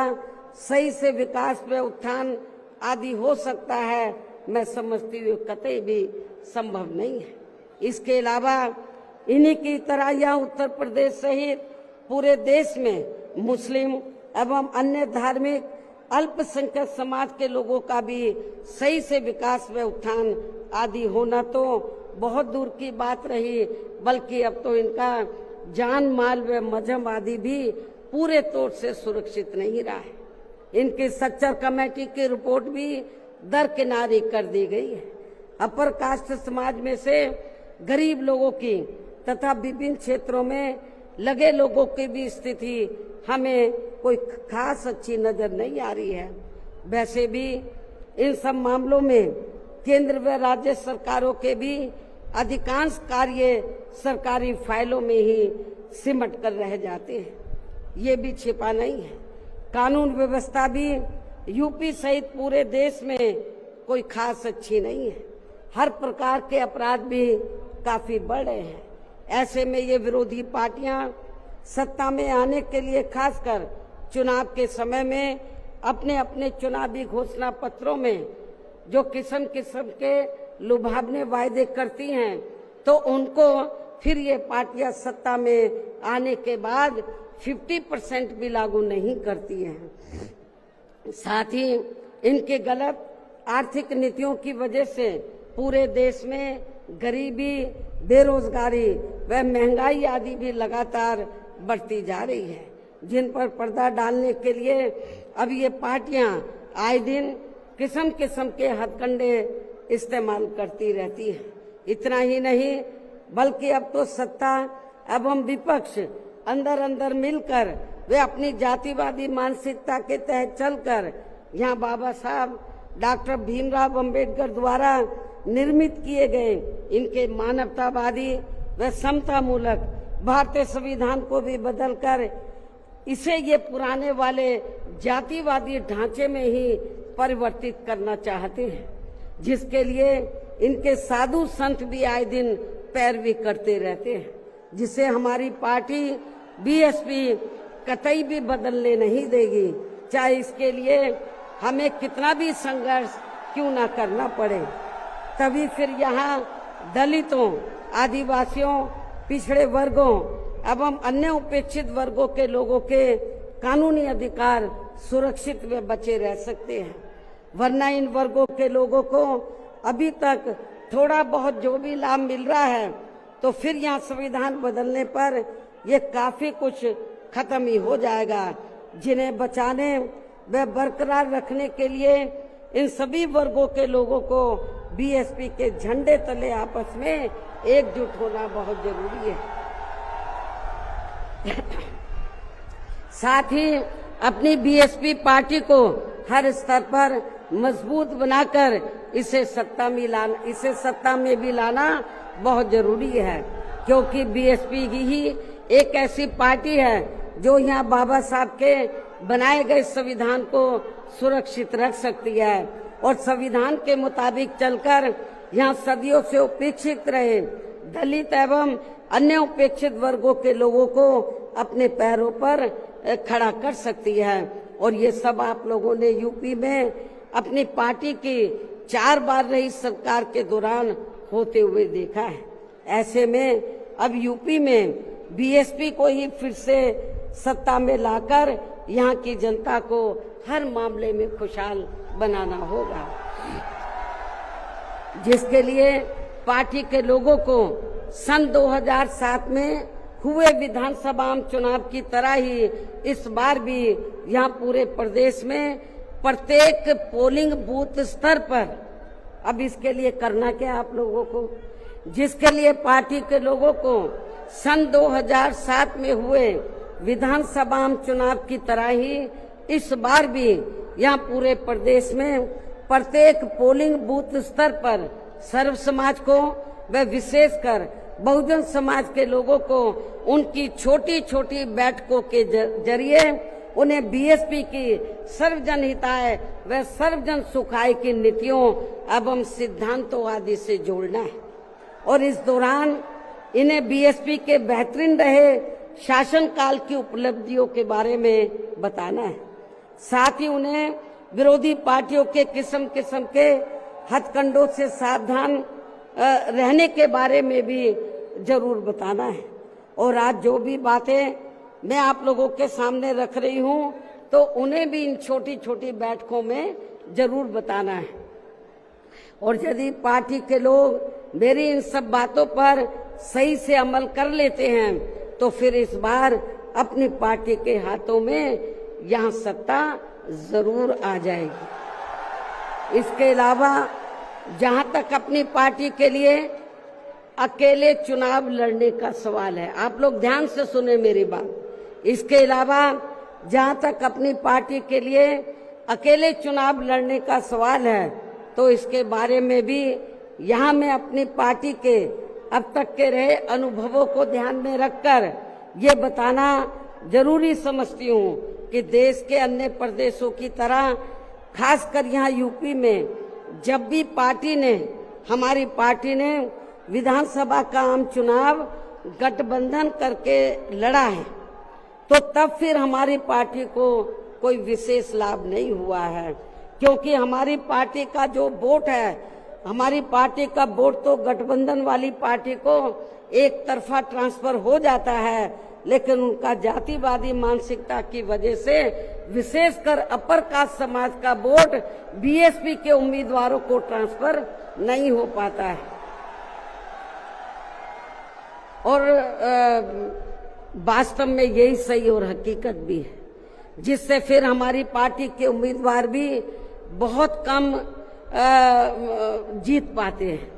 सही से विकास व उत्थान आदि हो सकता है? मैं समझती हूँ कतई भी संभव नहीं है। इसके अलावा इन्हीं की तरह यहाँ उत्तर प्रदेश सहित पूरे देश में मुस्लिम एवं अन्य धार्मिक अल्पसंख्यक समाज के लोगों का भी सही से विकास व उत्थान आदि होना तो बहुत दूर की बात रही, बल्कि अब तो इनका जान माल व मजहब आदि भी पूरे तौर से सुरक्षित नहीं रहा है। इनकी सच्चर कमेटी की रिपोर्ट भी दरकिनारी कर दी गई है। अपर कास्ट समाज में से गरीब लोगों की तथा विभिन्न क्षेत्रों में लगे लोगों की भी स्थिति हमें कोई खास अच्छी नजर नहीं आ रही है। वैसे भी इन सब मामलों में केंद्र व राज्य सरकारों के भी अधिकांश कार्य सरकारी फाइलों में ही सिमट कर रह जाते हैं, ये भी छिपा नहीं है। कानून व्यवस्था भी यूपी सहित पूरे देश में कोई खास अच्छी नहीं है। हर प्रकार के अपराध भी काफी बढ़ रहे हैं। ऐसे में ये विरोधी पार्टियां सत्ता में आने के लिए खासकर चुनाव के समय में अपने अपने चुनावी घोषणा पत्रों में जो किस्म किस्म के लुभावने वायदे करती हैं, तो उनको फिर ये पार्टियां सत्ता में आने के बाद 50% भी लागू नहीं करती हैं। साथ ही इनके गलत आर्थिक नीतियों की वजह से पूरे देश में गरीबी, बेरोजगारी व महंगाई आदि भी लगातार बढ़ती जा रही है, जिन पर पर्दा डालने के लिए अब ये पार्टियां आए दिन किस्म किस्म के हथकंडे इस्तेमाल करती रहती है। इतना ही नहीं, बल्कि अब तो सत्ता एवं विपक्ष अंदर अंदर मिलकर वे अपनी जातिवादी मानसिकता के तहत चलकर यहाँ बाबा साहब डॉक्टर भीमराव अंबेडकर द्वारा निर्मित किए गए इनके मानवतावादी व समता मूलक भारतीय संविधान को भी बदलकर इसे ये पुराने वाले जातिवादी ढांचे में ही परिवर्तित करना चाहते हैं, जिसके लिए इनके साधु संत भी आए दिन पैरवी करते रहते हैं, जिसे हमारी पार्टी बीएसपी कतई भी बदलने नहीं देगी, चाहे इसके लिए हमें कितना भी संघर्ष क्यों ना करना पड़े। तभी फिर यहाँ दलितों, आदिवासियों, पिछड़े वर्गों एवं अन्य उपेक्षित वर्गों के लोगों के कानूनी अधिकार सुरक्षित व बचे रह सकते हैं। वरना इन वर्गों के लोगों को अभी तक थोड़ा बहुत जो भी लाभ मिल रहा है, तो फिर यहाँ संविधान बदलने पर ये काफी कुछ खत्म ही हो जाएगा, जिन्हें बचाने व बरकरार रखने के लिए इन सभी वर्गों के लोगों को बीएसपी के झंडे तले आपस में एकजुट होना बहुत जरूरी है। साथ ही अपनी बीएसपी पार्टी को हर स्तर पर मजबूत बनाकर इसे सत्ता में भी लाना बहुत जरूरी है, क्योंकि बीएसपी ही एक ऐसी पार्टी है जो यहाँ बाबा साहब के बनाए गए संविधान को सुरक्षित रख सकती है और संविधान के मुताबिक चलकर यहाँ सदियों से उपेक्षित रहे दलित एवं अन्य उपेक्षित वर्गों के लोगों को अपने पैरों पर खड़ा कर सकती है। और ये सब आप लोगों ने यूपी में अपनी पार्टी की 4 बार रही सरकार के दौरान होते हुए देखा है। ऐसे में अब यूपी में बीएसपी को ही फिर से सत्ता में लाकर यहाँ की जनता को हर मामले में खुशहाल बनाना होगा, जिसके लिए पार्टी के लोगों को सन 2007 में हुए विधानसभा चुनाव की तरह ही इस बार भी यहाँ पूरे प्रदेश में प्रत्येक पोलिंग बूथ स्तर पर अब इसके लिए करना क्या आप लोगों को, जिसके लिए पार्टी के लोगों को सन 2007 में हुए विधानसभा चुनाव की तरह ही इस बार भी यहाँ पूरे प्रदेश में प्रत्येक पोलिंग बूथ स्तर पर सर्व समाज को व विशेषकर बहुजन समाज के लोगों को उनकी छोटी छोटी बैठकों के जरिए उन्हें बीएसपी की सर्वजन हिताय व सर्वजन सुखाय की नीतियों एवं सिद्धांतों आदि से जोड़ना है और इस दौरान इन्हें बीएसपी के बेहतरीन रहे शासनकाल की उपलब्धियों के बारे में बताना है। साथ ही उन्हें विरोधी पार्टियों के किस्म किस्म के हथकंडों से सावधान रहने के बारे में भी जरूर बताना है। और आज जो भी बातें मैं आप लोगों के सामने रख रही हूं तो उन्हें भी इन छोटी छोटी बैठकों में जरूर बताना है। और यदि पार्टी के लोग मेरी इन सब बातों पर सही से अमल कर लेते हैं तो फिर इस बार अपनी पार्टी के हाथों में यहाँ सत्ता जरूर आ जाएगी। इसके अलावा जहां तक अपनी पार्टी के लिए अकेले चुनाव लड़ने का सवाल है, आप लोग ध्यान से सुने मेरी बात। इसके अलावा जहां तक अपनी पार्टी के लिए अकेले चुनाव लड़ने का सवाल है तो इसके बारे में भी यहाँ मैं अपनी पार्टी के अब तक के रहे अनुभवों को ध्यान में रखकर ये बताना जरूरी समझती हूँ कि देश के अन्य प्रदेशों की तरह खासकर यहाँ यूपी में जब भी हमारी पार्टी ने विधानसभा का आम चुनाव गठबंधन करके लड़ा है तो तब फिर हमारी पार्टी को कोई विशेष लाभ नहीं हुआ है, क्योंकि हमारी पार्टी का जो वोट है, हमारी पार्टी का वोट तो गठबंधन वाली पार्टी को एक तरफा ट्रांसफर हो जाता है, लेकिन उनका जातिवादी मानसिकता की वजह से विशेषकर अपर कास्ट समाज का वोट बीएसपी के उम्मीदवारों को ट्रांसफर नहीं हो पाता है। और वास्तव में यही सही और हकीकत भी है, जिससे फिर हमारी पार्टी के उम्मीदवार भी बहुत कम जीत पाते हैं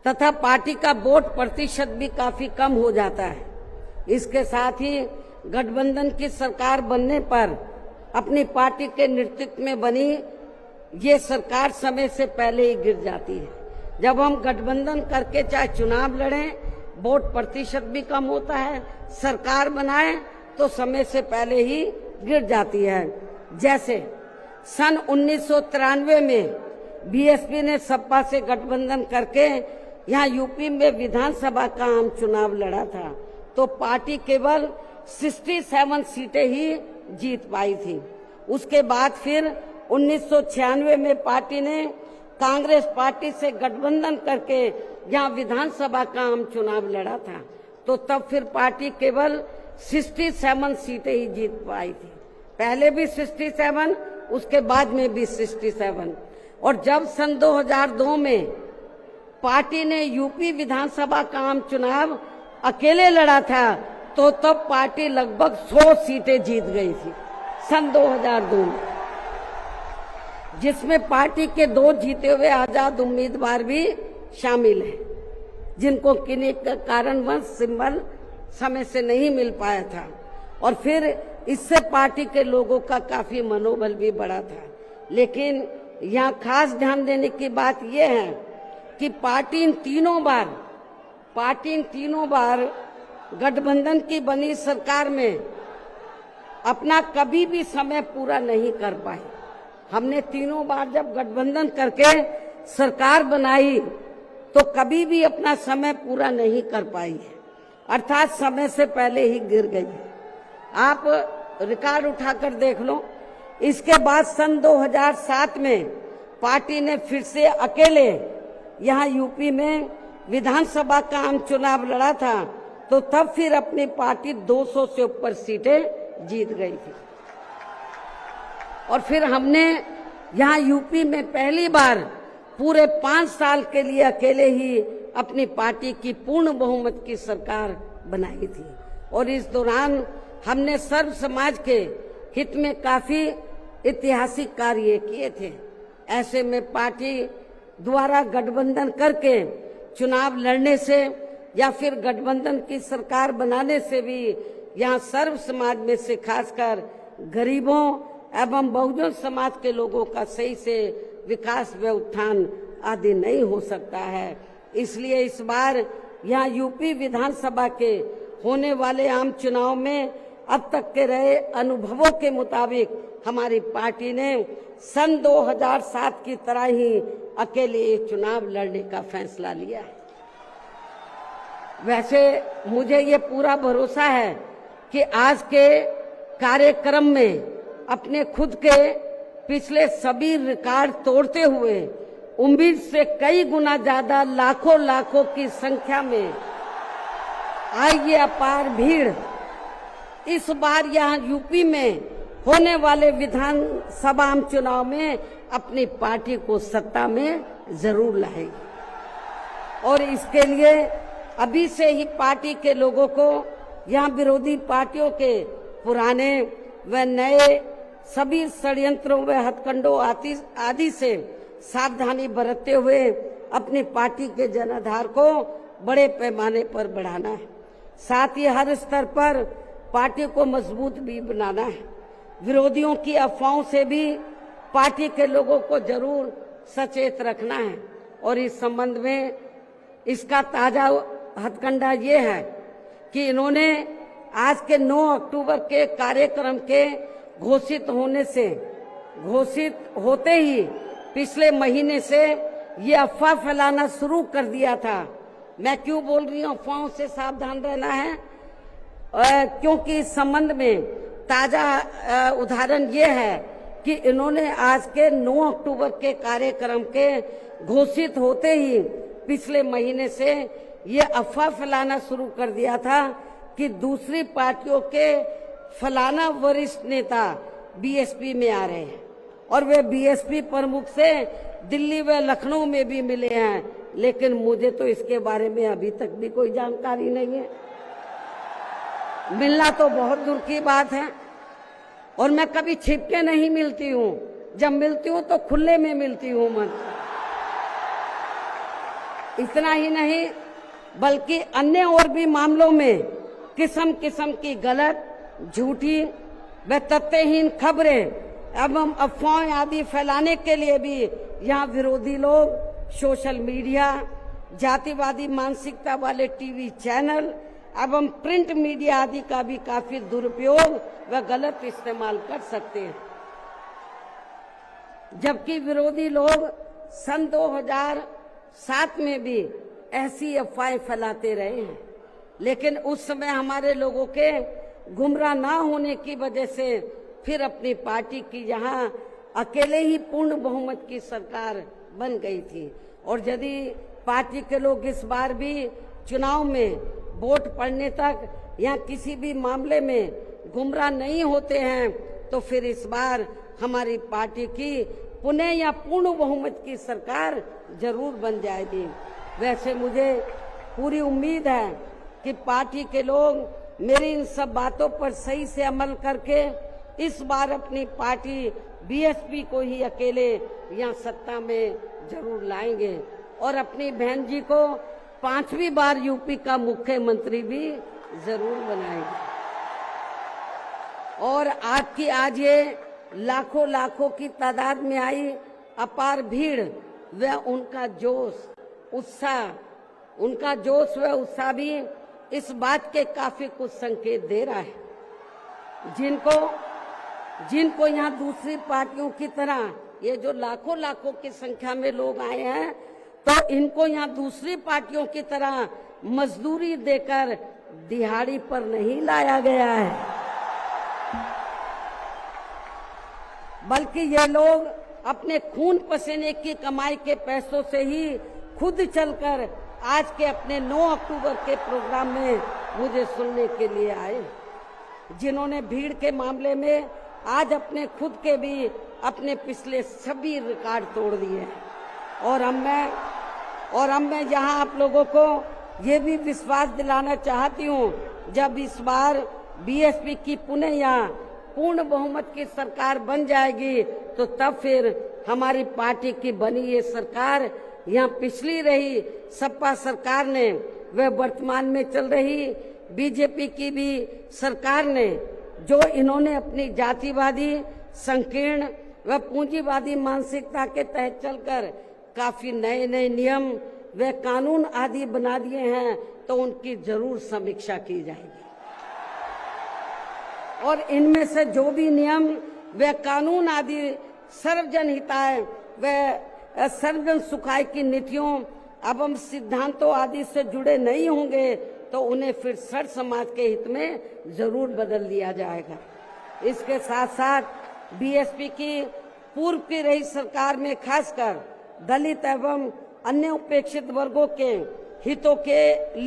तथा पार्टी का वोट प्रतिशत भी काफी कम हो जाता है। इसके साथ ही गठबंधन की सरकार बनने पर अपनी पार्टी के नेतृत्व में बनी ये सरकार समय से पहले ही गिर जाती है। जब हम गठबंधन करके चाहे चुनाव लड़ें, वोट प्रतिशत भी कम होता है, सरकार बनाए तो समय से पहले ही गिर जाती है। जैसे सन 1993 में बीएसपी ने सपा से गठबंधन करके यहाँ यूपी में विधानसभा का आम चुनाव लड़ा था तो पार्टी केवल 67 सीटें ही जीत पाई थी। उसके बाद फिर 1996 में पार्टी ने कांग्रेस पार्टी से गठबंधन करके यहाँ विधानसभा का आम चुनाव लड़ा था तो तब फिर पार्टी केवल 67 सीटें ही जीत पाई थी। पहले भी 67, उसके बाद में भी 67। और जब सन 2002 में पार्टी ने यूपी विधानसभा का आम चुनाव अकेले लड़ा था तो तब पार्टी लगभग 100 सीटें जीत गई थी सन 2002 में, जिसमें पार्टी के 2 जीते हुए आजाद उम्मीदवार भी शामिल हैं, जिनको किन्हीं कारणवश सिंबल समय से नहीं मिल पाया था। और फिर इससे पार्टी के लोगों का काफी मनोबल भी बढ़ा था। लेकिन यहाँ खास ध्यान देने की बात यह है कि पार्टी इन तीनों बार गठबंधन की बनी सरकार में अपना कभी भी समय पूरा नहीं कर पाई। हमने तीनों बार जब गठबंधन करके सरकार बनाई तो कभी भी अपना समय पूरा नहीं कर पाई है, अर्थात समय से पहले ही गिर गई है। आप रिकॉर्ड उठाकर देख लो। इसके बाद सन 2007 में पार्टी ने फिर से अकेले यहाँ यूपी में विधानसभा का आम चुनाव लड़ा था तो तब फिर अपनी पार्टी 200 से ऊपर सीटें जीत गई थी। और फिर हमने यहाँ यूपी में पहली बार पूरे 5 साल के लिए अकेले ही अपनी पार्टी की पूर्ण बहुमत की सरकार बनाई थी। और इस दौरान हमने सर्व समाज के हित में काफी ऐतिहासिक कार्य किए थे। ऐसे में पार्टी द्वारा गठबंधन करके चुनाव लड़ने से या फिर गठबंधन की सरकार बनाने से भी यहाँ सर्व समाज में से खासकर गरीबों एवं बहुजन समाज के लोगों का सही से विकास व उत्थान आदि नहीं हो सकता है। इसलिए इस बार यहाँ यूपी विधानसभा के होने वाले आम चुनाव में अब तक के रहे अनुभवों के मुताबिक हमारी पार्टी ने सन 2007 की तरह ही अकेले ये चुनाव लड़ने का फैसला लिया है। वैसे मुझे ये पूरा भरोसा है कि आज के कार्यक्रम में अपने खुद के पिछले सभी रिकॉर्ड तोड़ते हुए उम्मीद से कई गुना ज्यादा लाखों की संख्या में आई ये अपार भीड़ इस बार यहाँ यूपी में होने वाले विधानसभा आम चुनाव में अपनी पार्टी को सत्ता में जरूर लाएगी। और इसके लिए अभी से ही पार्टी के लोगों को यहाँ विरोधी पार्टियों के पुराने व नए सभी षड्यंत्रों व हथकंडों आदि से सावधानी बरतते हुए अपनी पार्टी के जनाधार को बड़े पैमाने पर बढ़ाना है। साथ ही हर स्तर पर पार्टी को मजबूत भी बनाना है। विरोधियों की अफवाहों से भी पार्टी के लोगों को जरूर सचेत रखना है। और इस संबंध में इसका ताजा हथकंडा ये है कि इन्होंने आज के 9 अक्टूबर के कार्यक्रम के घोषित होते ही पिछले महीने से ये अफवाह फैलाना शुरू कर दिया था। मैं क्यों बोल रही हूँ अफवाहों से सावधान रहना है, क्योंकि इस संबंध में ताजा उदाहरण ये है कि इन्होंने आज के 9 अक्टूबर के कार्यक्रम के घोषित होते ही पिछले महीने से ये अफवाह फैलाना शुरू कर दिया था कि दूसरी पार्टियों के फलाना वरिष्ठ नेता बीएसपी में आ रहे हैं और वे बीएसपी प्रमुख से दिल्ली व लखनऊ में भी मिले हैं, लेकिन मुझे तो इसके बारे में अभी तक भी कोई जानकारी नहीं है। मिलना तो बहुत दूर की बात है और मैं कभी छिप के नहीं मिलती हूँ, जब मिलती हूँ तो खुले में मिलती हूँ मन। इतना ही नहीं बल्कि अन्य और भी मामलों में किस्म किस्म की गलत, झूठी व तथ्यहीन खबरें एवं अफवाहें आदि फैलाने के लिए भी यहाँ विरोधी लोग सोशल मीडिया, जातिवादी मानसिकता वाले टीवी चैनल एवं प्रिंट मीडिया आदि का भी काफी दुरुपयोग व गलत इस्तेमाल कर सकते हैं। जबकि विरोधी लोग सन 2007 में भी ऐसी अफवाहें फैलाते रहे हैं, लेकिन उस समय हमारे लोगों के गुमराह ना होने की वजह से फिर अपनी पार्टी की यहाँ अकेले ही पूर्ण बहुमत की सरकार बन गई थी। और यदि पार्टी के लोग इस बार भी चुनाव में वोट पड़ने तक या किसी भी मामले में गुमराह नहीं होते हैं तो फिर इस बार हमारी पार्टी की पुनः या पूर्ण बहुमत की सरकार जरूर बन जाएगी। वैसे मुझे पूरी उम्मीद है कि पार्टी के लोग मेरी इन सब बातों पर सही से अमल करके इस बार अपनी पार्टी बीएसपी को ही अकेले यहाँ सत्ता में जरूर लाएंगे और अपनी बहन जी को 5वीं बार यूपी का मुख्यमंत्री भी जरूर बनाएंगे। और आपकी आज ये लाखों की तादाद में आई अपार भीड़ व उनका जोश व उत्साह भी इस बात के काफी कुछ संकेत दे रहा है। जिनको यहाँ दूसरी पार्टियों की तरह ये जो लाखों की संख्या में लोग आए हैं तो इनको यहाँ दूसरी पार्टियों की तरह मजदूरी देकर दिहाड़ी पर नहीं लाया गया है, बल्कि ये लोग अपने खून पसीने की कमाई के पैसों से ही खुद चलकर आज के अपने 9 अक्टूबर के प्रोग्राम में मुझे सुनने के लिए आए, जिन्होंने भीड़ के मामले में आज अपने खुद के भी अपने पिछले सभी रिकॉर्ड तोड़ दिए हैं। और अब मैं यहाँ आप लोगों को ये भी विश्वास दिलाना चाहती हूँ, जब इस बार बीएसपी की पुनः यहाँ पूर्ण बहुमत की सरकार बन जाएगी तो तब फिर हमारी पार्टी की बनी ये सरकार यहाँ पिछली रही सपा सरकार ने व वर्तमान में चल रही बीजेपी की भी सरकार ने जो इन्होंने अपनी जातिवादी, संकीर्ण व पूंजीवादी मानसिकता के तहत चलकर काफी नए नए नियम व कानून आदि बना दिए हैं, तो उनकी जरूर समीक्षा की जाएगी। और इनमें से जो भी नियम व कानून आदि सर्वजन हिताय व सर्वजन सुखाय की नीतियों एवं सिद्धांतों आदि से जुड़े नहीं होंगे, तो उन्हें फिर सर समाज के हित में जरूर बदल दिया जाएगा। इसके साथ साथ बीएसपी की पूर्व की रही सरकार में खासकर दलित एवं अन्य उपेक्षित वर्गों के हितों के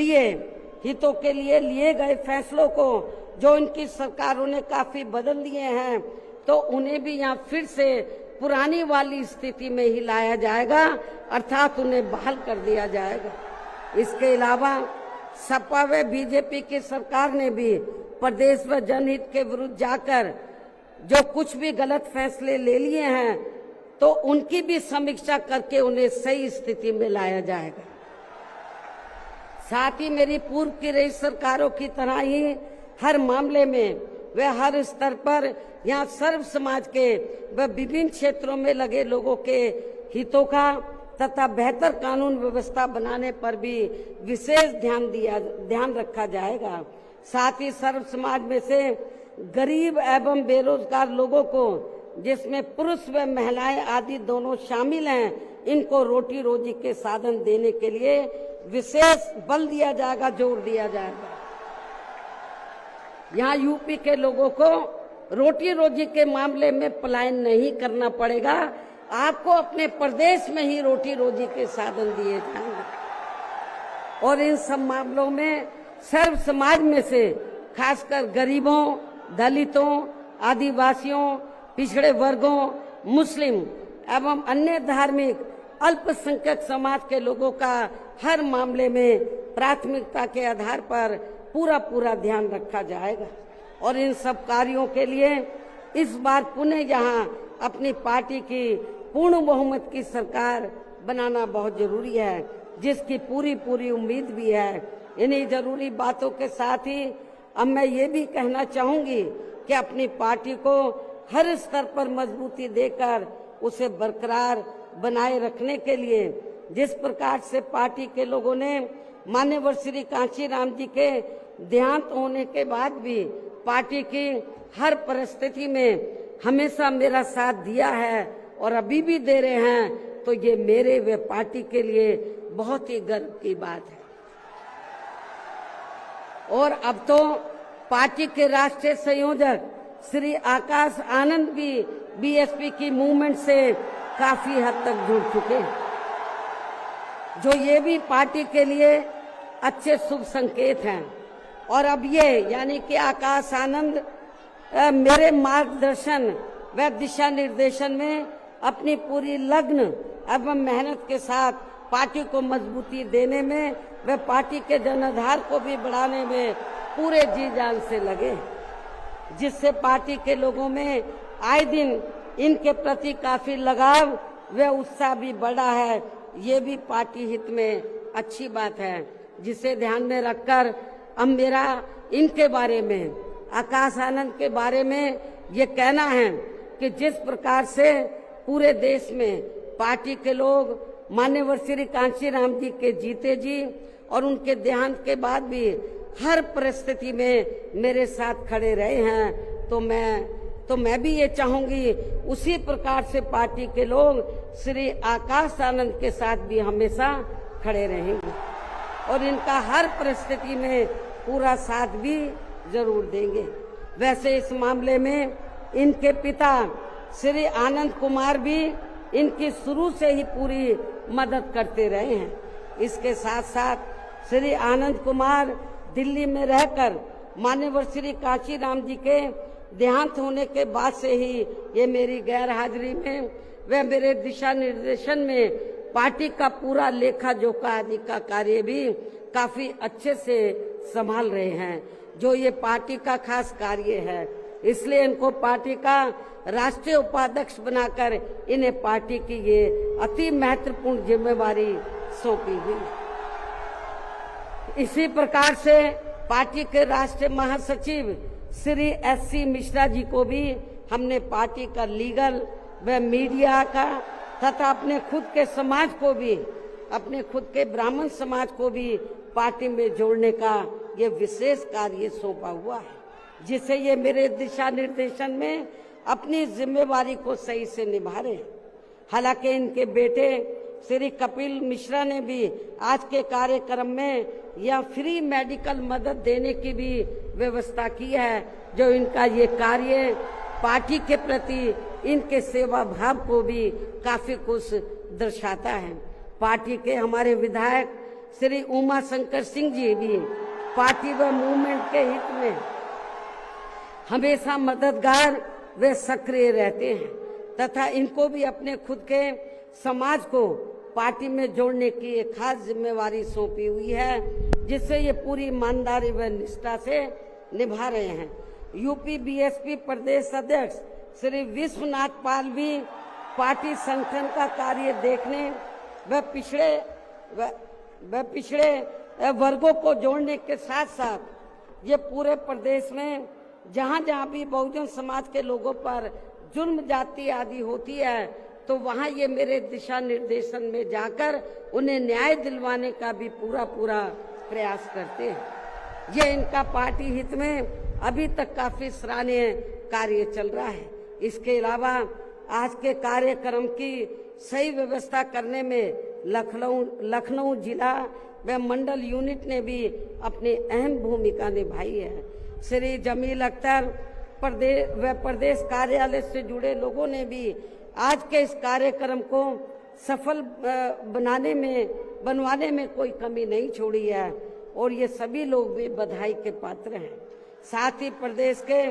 लिए लिए गए फैसलों को जो इनकी सरकारों ने काफी बदल दिए हैं, तो उन्हें भी यहाँ फिर से पुरानी वाली स्थिति में ही लाया जाएगा, अर्थात उन्हें बहाल कर दिया जाएगा। इसके अलावा सपा व बीजेपी की सरकार ने भी प्रदेश व जनहित के विरुद्ध जाकर जो कुछ भी गलत फैसले ले लिए हैं, तो उनकी भी समीक्षा करके उन्हें सही स्थिति में लाया जाएगा। साथ ही मेरी पूर्व की रही सरकारों की तरह ही हर मामले में व हर स्तर पर यहाँ सर्व समाज के व विभिन्न क्षेत्रों में लगे लोगों के हितों का तथा बेहतर कानून व्यवस्था बनाने पर भी विशेष ध्यान रखा जाएगा। साथ ही सर्व समाज में से गरीब एवं बेरोजगार लोगों को, जिसमें पुरुष व महिलाएं आदि दोनों शामिल हैं, इनको रोटी रोजी के साधन देने के लिए विशेष बल दिया जाएगा, जोर दिया जाएगा। यहाँ यूपी के लोगों को रोटी रोजी के मामले में पलायन नहीं करना पड़ेगा, आपको अपने प्रदेश में ही रोटी रोजी के साधन दिए जाएंगे। और इन सब मामलों में सर्व समाज में से खासकर गरीबों, दलितों, आदिवासियों, पिछड़े वर्गों, मुस्लिम एवं अन्य धार्मिक अल्पसंख्यक समाज के लोगों का हर मामले में प्राथमिकता के आधार पर पूरा ध्यान रखा जाएगा। और इन सब कार्यों के लिए इस बार पुनः यहाँ अपनी पार्टी की पूर्ण बहुमत की सरकार बनाना बहुत जरूरी है, जिसकी पूरी उम्मीद भी है। इन्हीं जरूरी बातों के साथ ही अब मैं ये भी कहना चाहूंगी कि अपनी पार्टी को हर स्तर पर मजबूती देकर उसे बरकरार बनाए रखने के लिए जिस प्रकार से पार्टी के लोगों ने माननीय श्री कांशीराम जी के देहांत होने के बाद भी पार्टी की हर परिस्थिति में हमेशा मेरा साथ दिया है और अभी भी दे रहे हैं, तो ये मेरे व पार्टी के लिए बहुत ही गर्व की बात है। और अब तो पार्टी के राष्ट्रीय संयोजक श्री आकाश आनंद भी बीएसपी की मूवमेंट से काफी हद तक जुड़ चुके हैं, जो ये भी पार्टी के लिए अच्छे शुभ संकेत हैं। और अब ये यानी कि आकाश आनंद मेरे मार्गदर्शन व दिशा निर्देशन में अपनी पूरी लगन एवं मेहनत के साथ पार्टी को मजबूती देने में व पार्टी के जनाधार को भी बढ़ाने में पूरे जी जान से लगे, जिससे पार्टी के लोगों में आए दिन इनके प्रति काफी लगाव व उत्साह भी बढ़ा है। ये भी पार्टी हित में अच्छी बात है, जिसे ध्यान में रखकर अब मेरा इनके बारे में, आकाश आनंद के बारे में ये कहना है कि जिस प्रकार से पूरे देश में पार्टी के लोग माननीय श्री कांशीराम जी के जीते जी और उनके देहांत के बाद भी हर परिस्थिति में मेरे साथ खड़े रहे हैं, तो मैं भी ये चाहूंगी उसी प्रकार से पार्टी के लोग श्री आकाश आनंद के साथ भी हमेशा खड़े रहेंगे और इनका हर परिस्थिति में पूरा साथ भी जरूर देंगे। वैसे इस मामले में इनके पिता श्री आनंद कुमार भी इनकी शुरू से ही पूरी मदद करते रहे हैं। इसके साथ साथ श्री आनंद कुमार दिल्ली में रहकर माननीय श्री कांशीराम जी के देहांत होने के बाद से ही ये मेरी गैर हाजिरी में व मेरे दिशा निर्देशन में पार्टी का पूरा लेखा जोखा आदि का कार्य भी काफी अच्छे से संभाल रहे हैं। जो ये पार्टी का खास कार्य है इसलिए इनको पार्टी का राष्ट्रीय उपाध्यक्ष बनाकर इन्हें पार्टी की ये अति महत्वपूर्ण जिम्मेवारी सौंपी हुई। इसी प्रकार से पार्टी के राष्ट्रीय महासचिव श्री SC मिश्रा जी को भी हमने पार्टी का लीगल व मीडिया का तथा अपने खुद के समाज को भी, अपने खुद के ब्राह्मण समाज को भी पार्टी में जोड़ने का ये विशेष कार्य सौंपा हुआ है, जिससे ये मेरे दिशा निर्देशन में अपनी जिम्मेवारी को सही से निभा रहे हैं। हालांकि इनके बेटे श्री कपिल मिश्रा ने भी आज के कार्यक्रम में यह फ्री मेडिकल मदद देने की भी व्यवस्था की है, जो इनका ये कार्य पार्टी के प्रति इनके सेवा भाव को भी काफी कुछ दर्शाता है। पार्टी के हमारे विधायक श्री उमा शंकर सिंह जी भी पार्टी व मूवमेंट के हित में हमेशा मददगार व सक्रिय रहते हैं तथा इनको भी अपने खुद के समाज को पार्टी में जोड़ने की एक खास जिम्मेवारी सौंपी हुई है, जिससे ये पूरी ईमानदारी व निष्ठा से निभा रहे हैं। यूपी BSP प्रदेश अध्यक्ष श्री विश्वनाथ पाल भी पार्टी संगठन का कार्य देखने व पिछड़े वर्गों को जोड़ने के साथ साथ ये पूरे प्रदेश में जहाँ जहाँ भी बहुजन समाज के लोगों पर जुर्म जाति आदि होती है, तो वहाँ ये मेरे दिशा निर्देशन में जाकर उन्हें न्याय दिलवाने का भी पूरा प्रयास करते हैं। ये इनका पार्टी हित में अभी तक काफी सराहनीय कार्य चल रहा है। इसके अलावा आज के कार्यक्रम की सही व्यवस्था करने में लखनऊ जिला व मंडल यूनिट ने भी अपनी अहम भूमिका निभाई है। श्री जमील अख्तर प्रदेश कार्यालय से जुड़े लोगों ने भी आज के इस कार्यक्रम को सफल बनवाने में कोई कमी नहीं छोड़ी है और ये सभी लोग भी बधाई के पात्र हैं। साथ ही प्रदेश के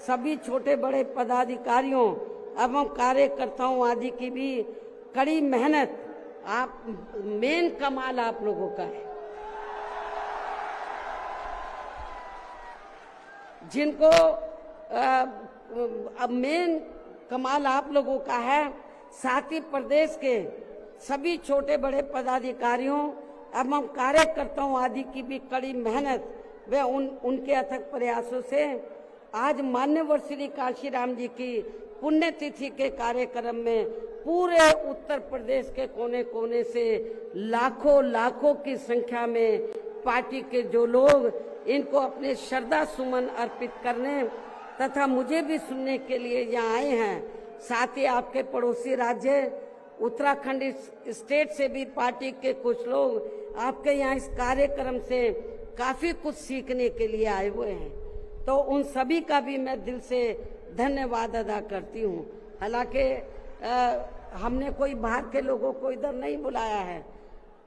सभी छोटे बड़े पदाधिकारियों एवं कार्यकर्ताओं आदि की भी कड़ी मेहनत, मेन कमाल आप लोगों का है, जिनको मेन कमाल आप लोगों का है। साथ ही प्रदेश के सभी छोटे बड़े पदाधिकारियों एवं कार्यकर्ताओं आदि की भी कड़ी मेहनत व उनके अथक प्रयासों से आज मान्यवर श्री काशीराम जी की पुण्यतिथि के कार्यक्रम में पूरे उत्तर प्रदेश के कोने कोने से लाखों की संख्या में पार्टी के जो लोग इनको अपने श्रद्धा सुमन अर्पित करने तथा मुझे भी सुनने के लिए यहाँ आए हैं। साथ ही आपके पड़ोसी राज्य उत्तराखंड स्टेट से भी पार्टी के कुछ लोग आपके यहाँ इस कार्यक्रम से काफी कुछ सीखने के लिए आए हुए हैं, तो उन सभी का भी मैं दिल से धन्यवाद अदा करती हूँ। हालांकि हमने कोई बाहर के लोगों को इधर नहीं बुलाया है,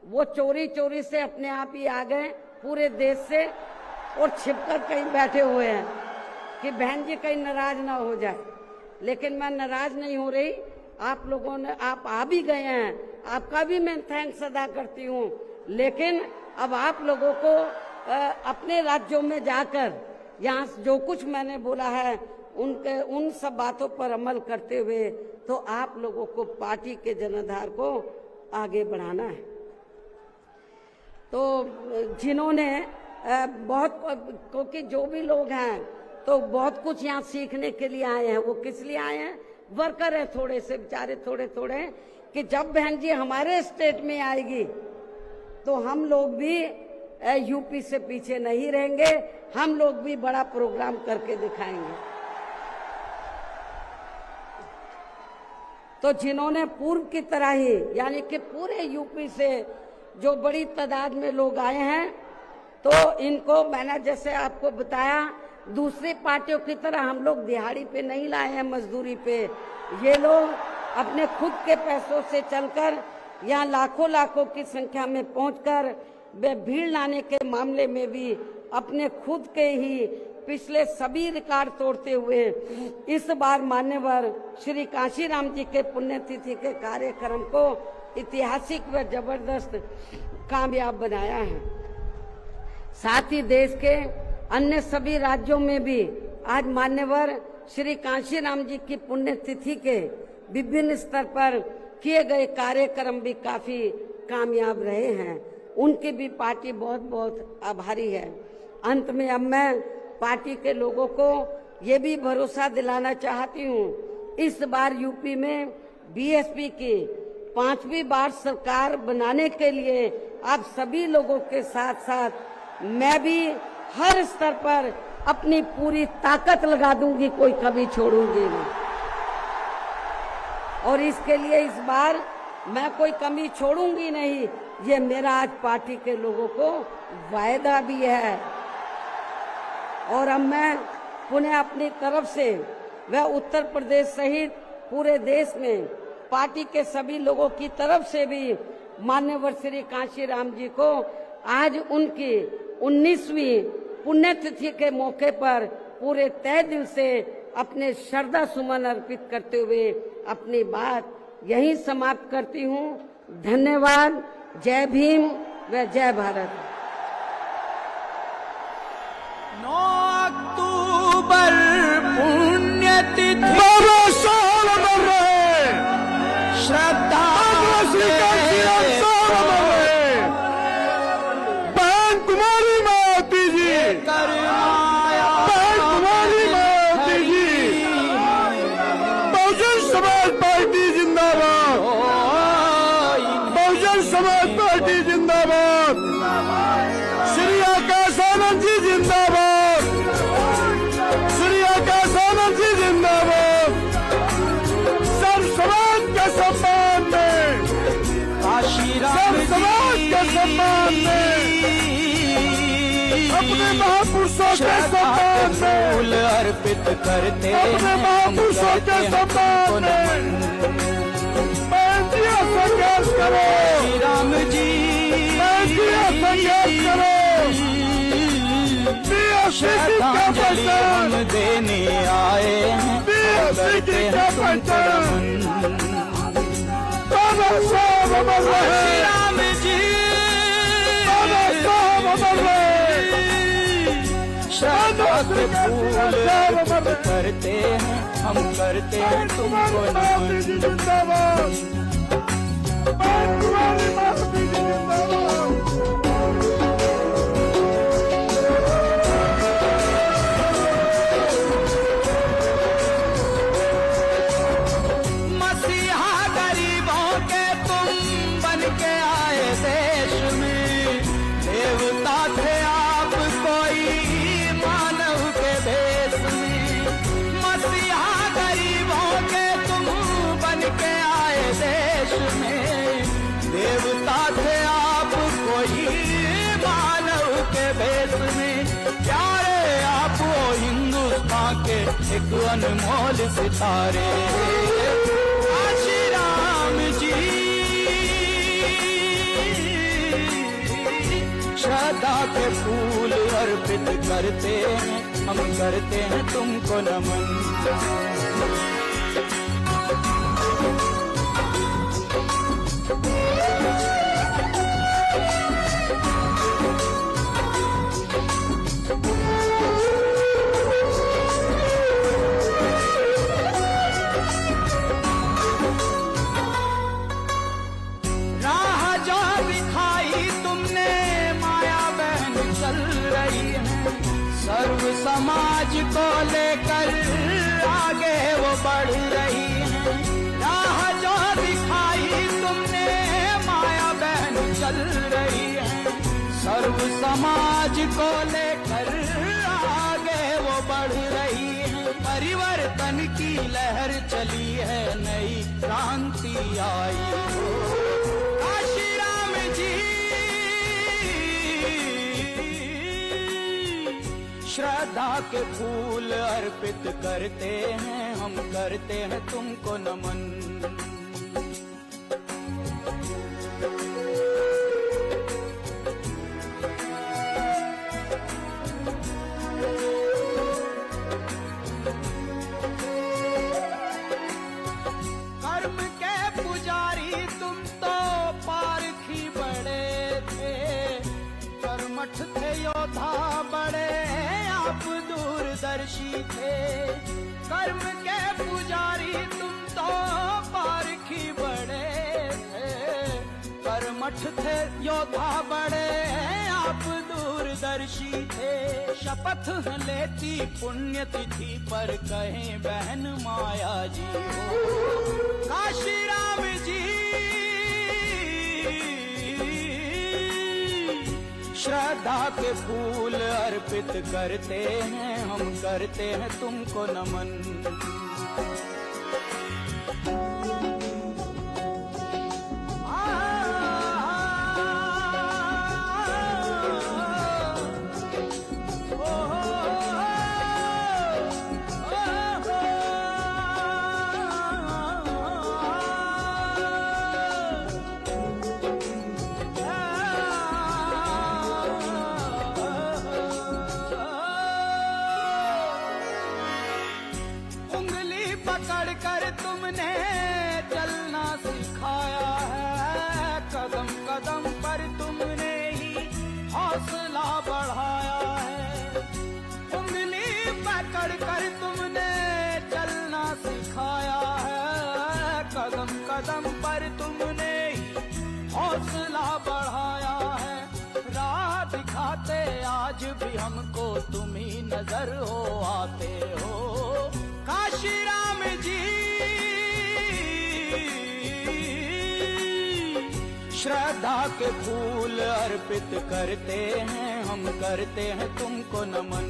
वो चोरी से अपने आप ही आ गए पूरे देश से और छिपकर कहीं बैठे हुए हैं कि बहन जी कहीं नाराज ना हो जाए। लेकिन मैं नाराज नहीं हो रही, आप लोगों ने आप आ भी गए हैं, आपका भी मैं थैंक्स अदा करती हूँ। लेकिन अब आप लोगों को अपने राज्यों में जाकर यहाँ जो कुछ मैंने बोला है उन सब बातों पर अमल करते हुए तो आप लोगों को पार्टी के जनाधार को आगे बढ़ाना है। तो जिन्होंने क्योंकि जो भी लोग हैं तो बहुत कुछ यहाँ सीखने के लिए आए हैं। वो किस लिए आए हैं? वर्कर है थोड़े से बेचारे, थोड़े कि जब बहन जी हमारे स्टेट में आएगी तो हम लोग भी यूपी से पीछे नहीं रहेंगे, हम लोग भी बड़ा प्रोग्राम करके दिखाएंगे। तो जिन्होंने पूर्व की तरह ही यानी कि पूरे यूपी से जो बड़ी तादाद में लोग आए हैं, तो इनको मैंने जैसे आपको बताया दूसरी पार्टियों की तरह हम लोग दिहाड़ी पे नहीं लाए हैं, मजदूरी पे। ये लोग अपने खुद के पैसों से चलकर यहाँ लाखों की संख्या में पहुंचकर वे भीड़ लाने के मामले में भी अपने खुद के ही पिछले सभी रिकॉर्ड तोड़ते हुए इस बार मान्यवर श्री काशीराम जी के पुण्यतिथि के कार्यक्रम को ऐतिहासिक व जबरदस्त कामयाब बनाया है। साथ ही देश के अन्य सभी राज्यों में भी आज मान्यवर श्री कांशीराम जी की पुण्यतिथि के विभिन्न स्तर पर किए गए कार्यक्रम भी काफी कामयाब रहे हैं। उनकी भी पार्टी बहुत बहुत आभारी है। अंत में अब मैं पार्टी के लोगों को ये भी भरोसा दिलाना चाहती हूँ, इस बार यूपी में बीएसपी की 5वीं बार सरकार बनाने के लिए आप सभी लोगों के साथ साथ मैं भी हर स्तर पर अपनी पूरी ताकत लगा दूंगी, कोई कभी छोड़ूंगी नहीं। और इसके लिए इस बार मैं कोई कमी छोड़ूंगी नहीं, ये मेरा आज पार्टी के लोगों को वायदा भी है। और अब मैं पुनः अपनी तरफ से व उत्तर प्रदेश सहित पूरे देश में पार्टी के सभी लोगों की तरफ से भी मान्यवर श्री कांशीराम जी को आज उनकी 19वीं पुण्यतिथि के मौके पर पूरे तहे दिल से अपने श्रद्धा सुमन अर्पित करते हुए अपनी बात यहीं समाप्त करती हूँ। धन्यवाद। जय भीम व जय भारत।
9 अक्टूबर पुण्यतिथि श्रद्धा
बहन कुमारी माती जी, बहन कुमारी माती जी, बहुजन समाज पार्टी जिंदाबाद, बहुजन समाज पार्टी जिंदाबाद, श्री आकाशानंद जी जिंदाबाद, श्री आकाशानंद जी जिंदाबाद। सब समाज के सम्मान में, सब समाज के सम्मान में, अपने महापुरुषों के सम्मान में,
फूल अर्पित करते
अपने महापुरुषों के सम्मान में बेटियां संघर्ष करो,
श्री राम जी
बेटियां संघर्ष करो।
श्रद्धांजलि हम देने आए हैं, करते हैं तुमको नमन।
बाबा साहब अमर रहे,
श्री राम जी
बाबा साहब अमर रहे।
श्रद्धा के फूल अर्पित करते हैं, हम करते हैं तुमको नमन।
जिंदाबाद, बहन कुमारी माती जी जिंदाबाद।
मसीहा गरीबों के तुम बन के आए देश में, देवता थे आप कोई मानव के भेष में। मसीहा गरीबों के तुम बन के आए देश में, देवता थे आप कोई मानव के भेष में। प्यारे आप वो हिंदुस्तान के एक अनमोल सितारे, श्री राम जी। श्रद्धा के फूल अर्पित करते हैं, हम करते हैं तुमको नमन। राह जो दिखाई तुमने माया बहन चल रही है, सर्व समाज को लेकर आगे वो बढ़ रही है। राह जो दिखाई तुमने माया बहन चल रही है, सर्व समाज को लेकर आगे वो बढ़ रही है। परिवर्तन की लहर चली है, नई क्रांति आई हो। श्री राम जी श्रद्धा के फूल अर्पित करते हैं, हम करते हैं तुमको नमन। कर्म के पुजारी तुम तो पारखी बड़े थे, कर्मठ थे योद्धा बड़े आप दूरदर्शी दूरदर्शी थे। कर्म के पुजारी तुम तो पारखी बड़े थे, कर्मठ थे योद्धा बड़े आप दूरदर्शी थे। शपथ है लेती पुण्य तिथि पर कहें बहन माया जी हो, काशी राम जी श्रद्धा के फूल अर्पित करते हैं, हम करते हैं तुमको नमन। पकड़ कर तुमने चलना सिखाया है, कदम कदम पर तुमने ही हौसला बढ़ाया है। उंगली पकड़ कर तुमने चलना सिखाया है, कदम कदम पर तुमने ही हौसला बढ़ाया है। राह दिखाते आज भी हमको तुम ही नजर हो आते हो, काशी राम जी श्रद्धा के फूल अर्पित करते हैं, हम करते हैं तुमको नमन।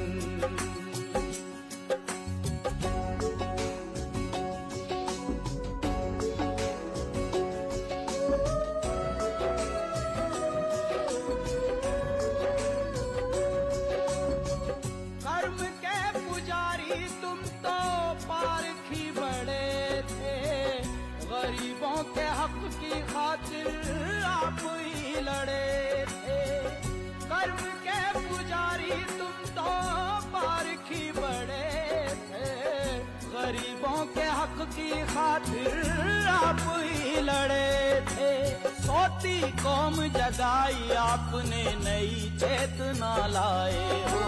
कर्म के पुजारी तुम तो पारखी बड़े थे, गरीबों के हक की खातिर आप ही लड़े थे। कर्म के पुजारी तुम तो पारखी बड़े थे, गरीबों के हक की खातिर आप ही लड़े थे। सोती कौम जगाई आपने नई चेतना लाए हो,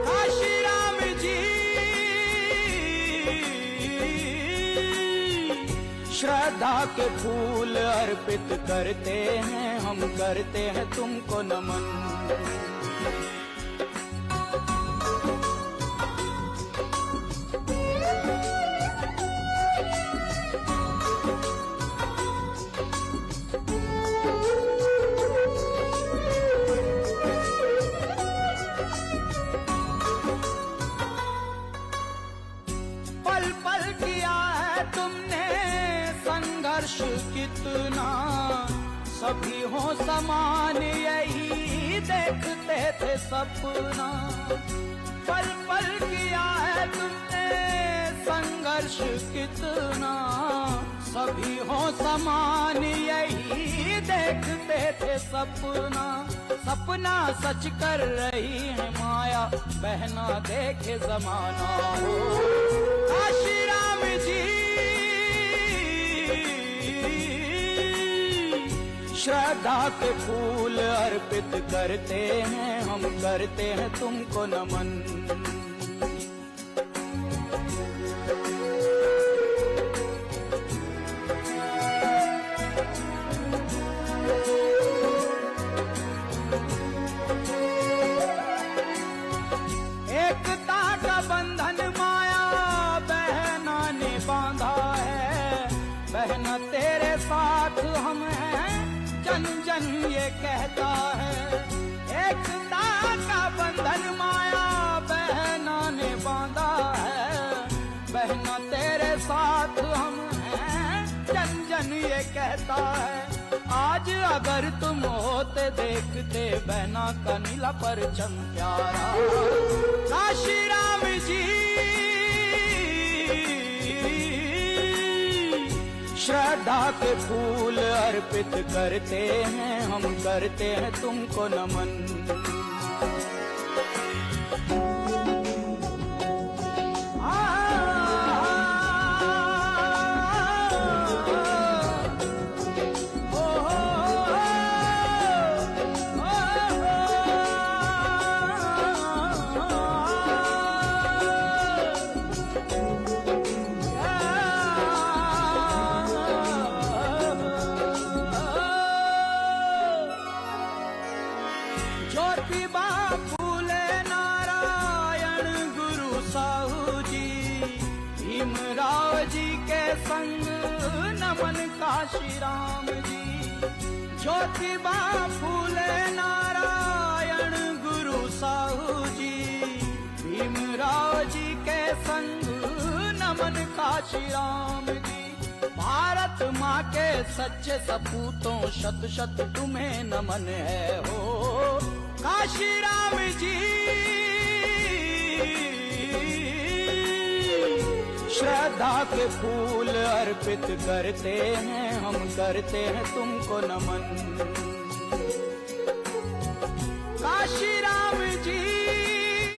काशी राम जी श्रद्धा के फूल अर्पित करते हैं, हम करते हैं तुमको नमन। पल पल किया है तुमने संघर्ष कितना, सभी हो समान यही देखते थे सपना। पल पल किया है तुमने संघर्ष कितना, सभी हो समान यही देखते थे सपना। सपना सच कर रही है माया, बहना देखे जमाना हो, काशी राम जी श्रद्धा के फूल अर्पित करते हैं, हम करते हैं तुमको नमन। एकता का बंधन माया बहना ने बांधा है, बहना तेरे साथ हम हैं जन जन ये कहता है। एकता का बंधन माया बहना ने बांधा है, बहना तेरे साथ हम हैं जन जन ये कहता है। आज अगर तुम होते देखते बहना का नीला परचम प्यारा, काशी राम जी श्रद्धा के फूल अर्पित करते हैं, हम करते हैं तुमको नमन। भीमराव जी के संग नमन काशी राम जी, ज्योतिबा फूले नारायण गुरु साहू जी, भीमराव जी के संग नमन काशी राम जी। भारत माँ के सच्चे सपूतों शत शत तुम्हें नमन है हो काशी राम जी। श्रद्धा के फूल अर्पित करते हैं हम, करते हैं तुमको नमन काशी राम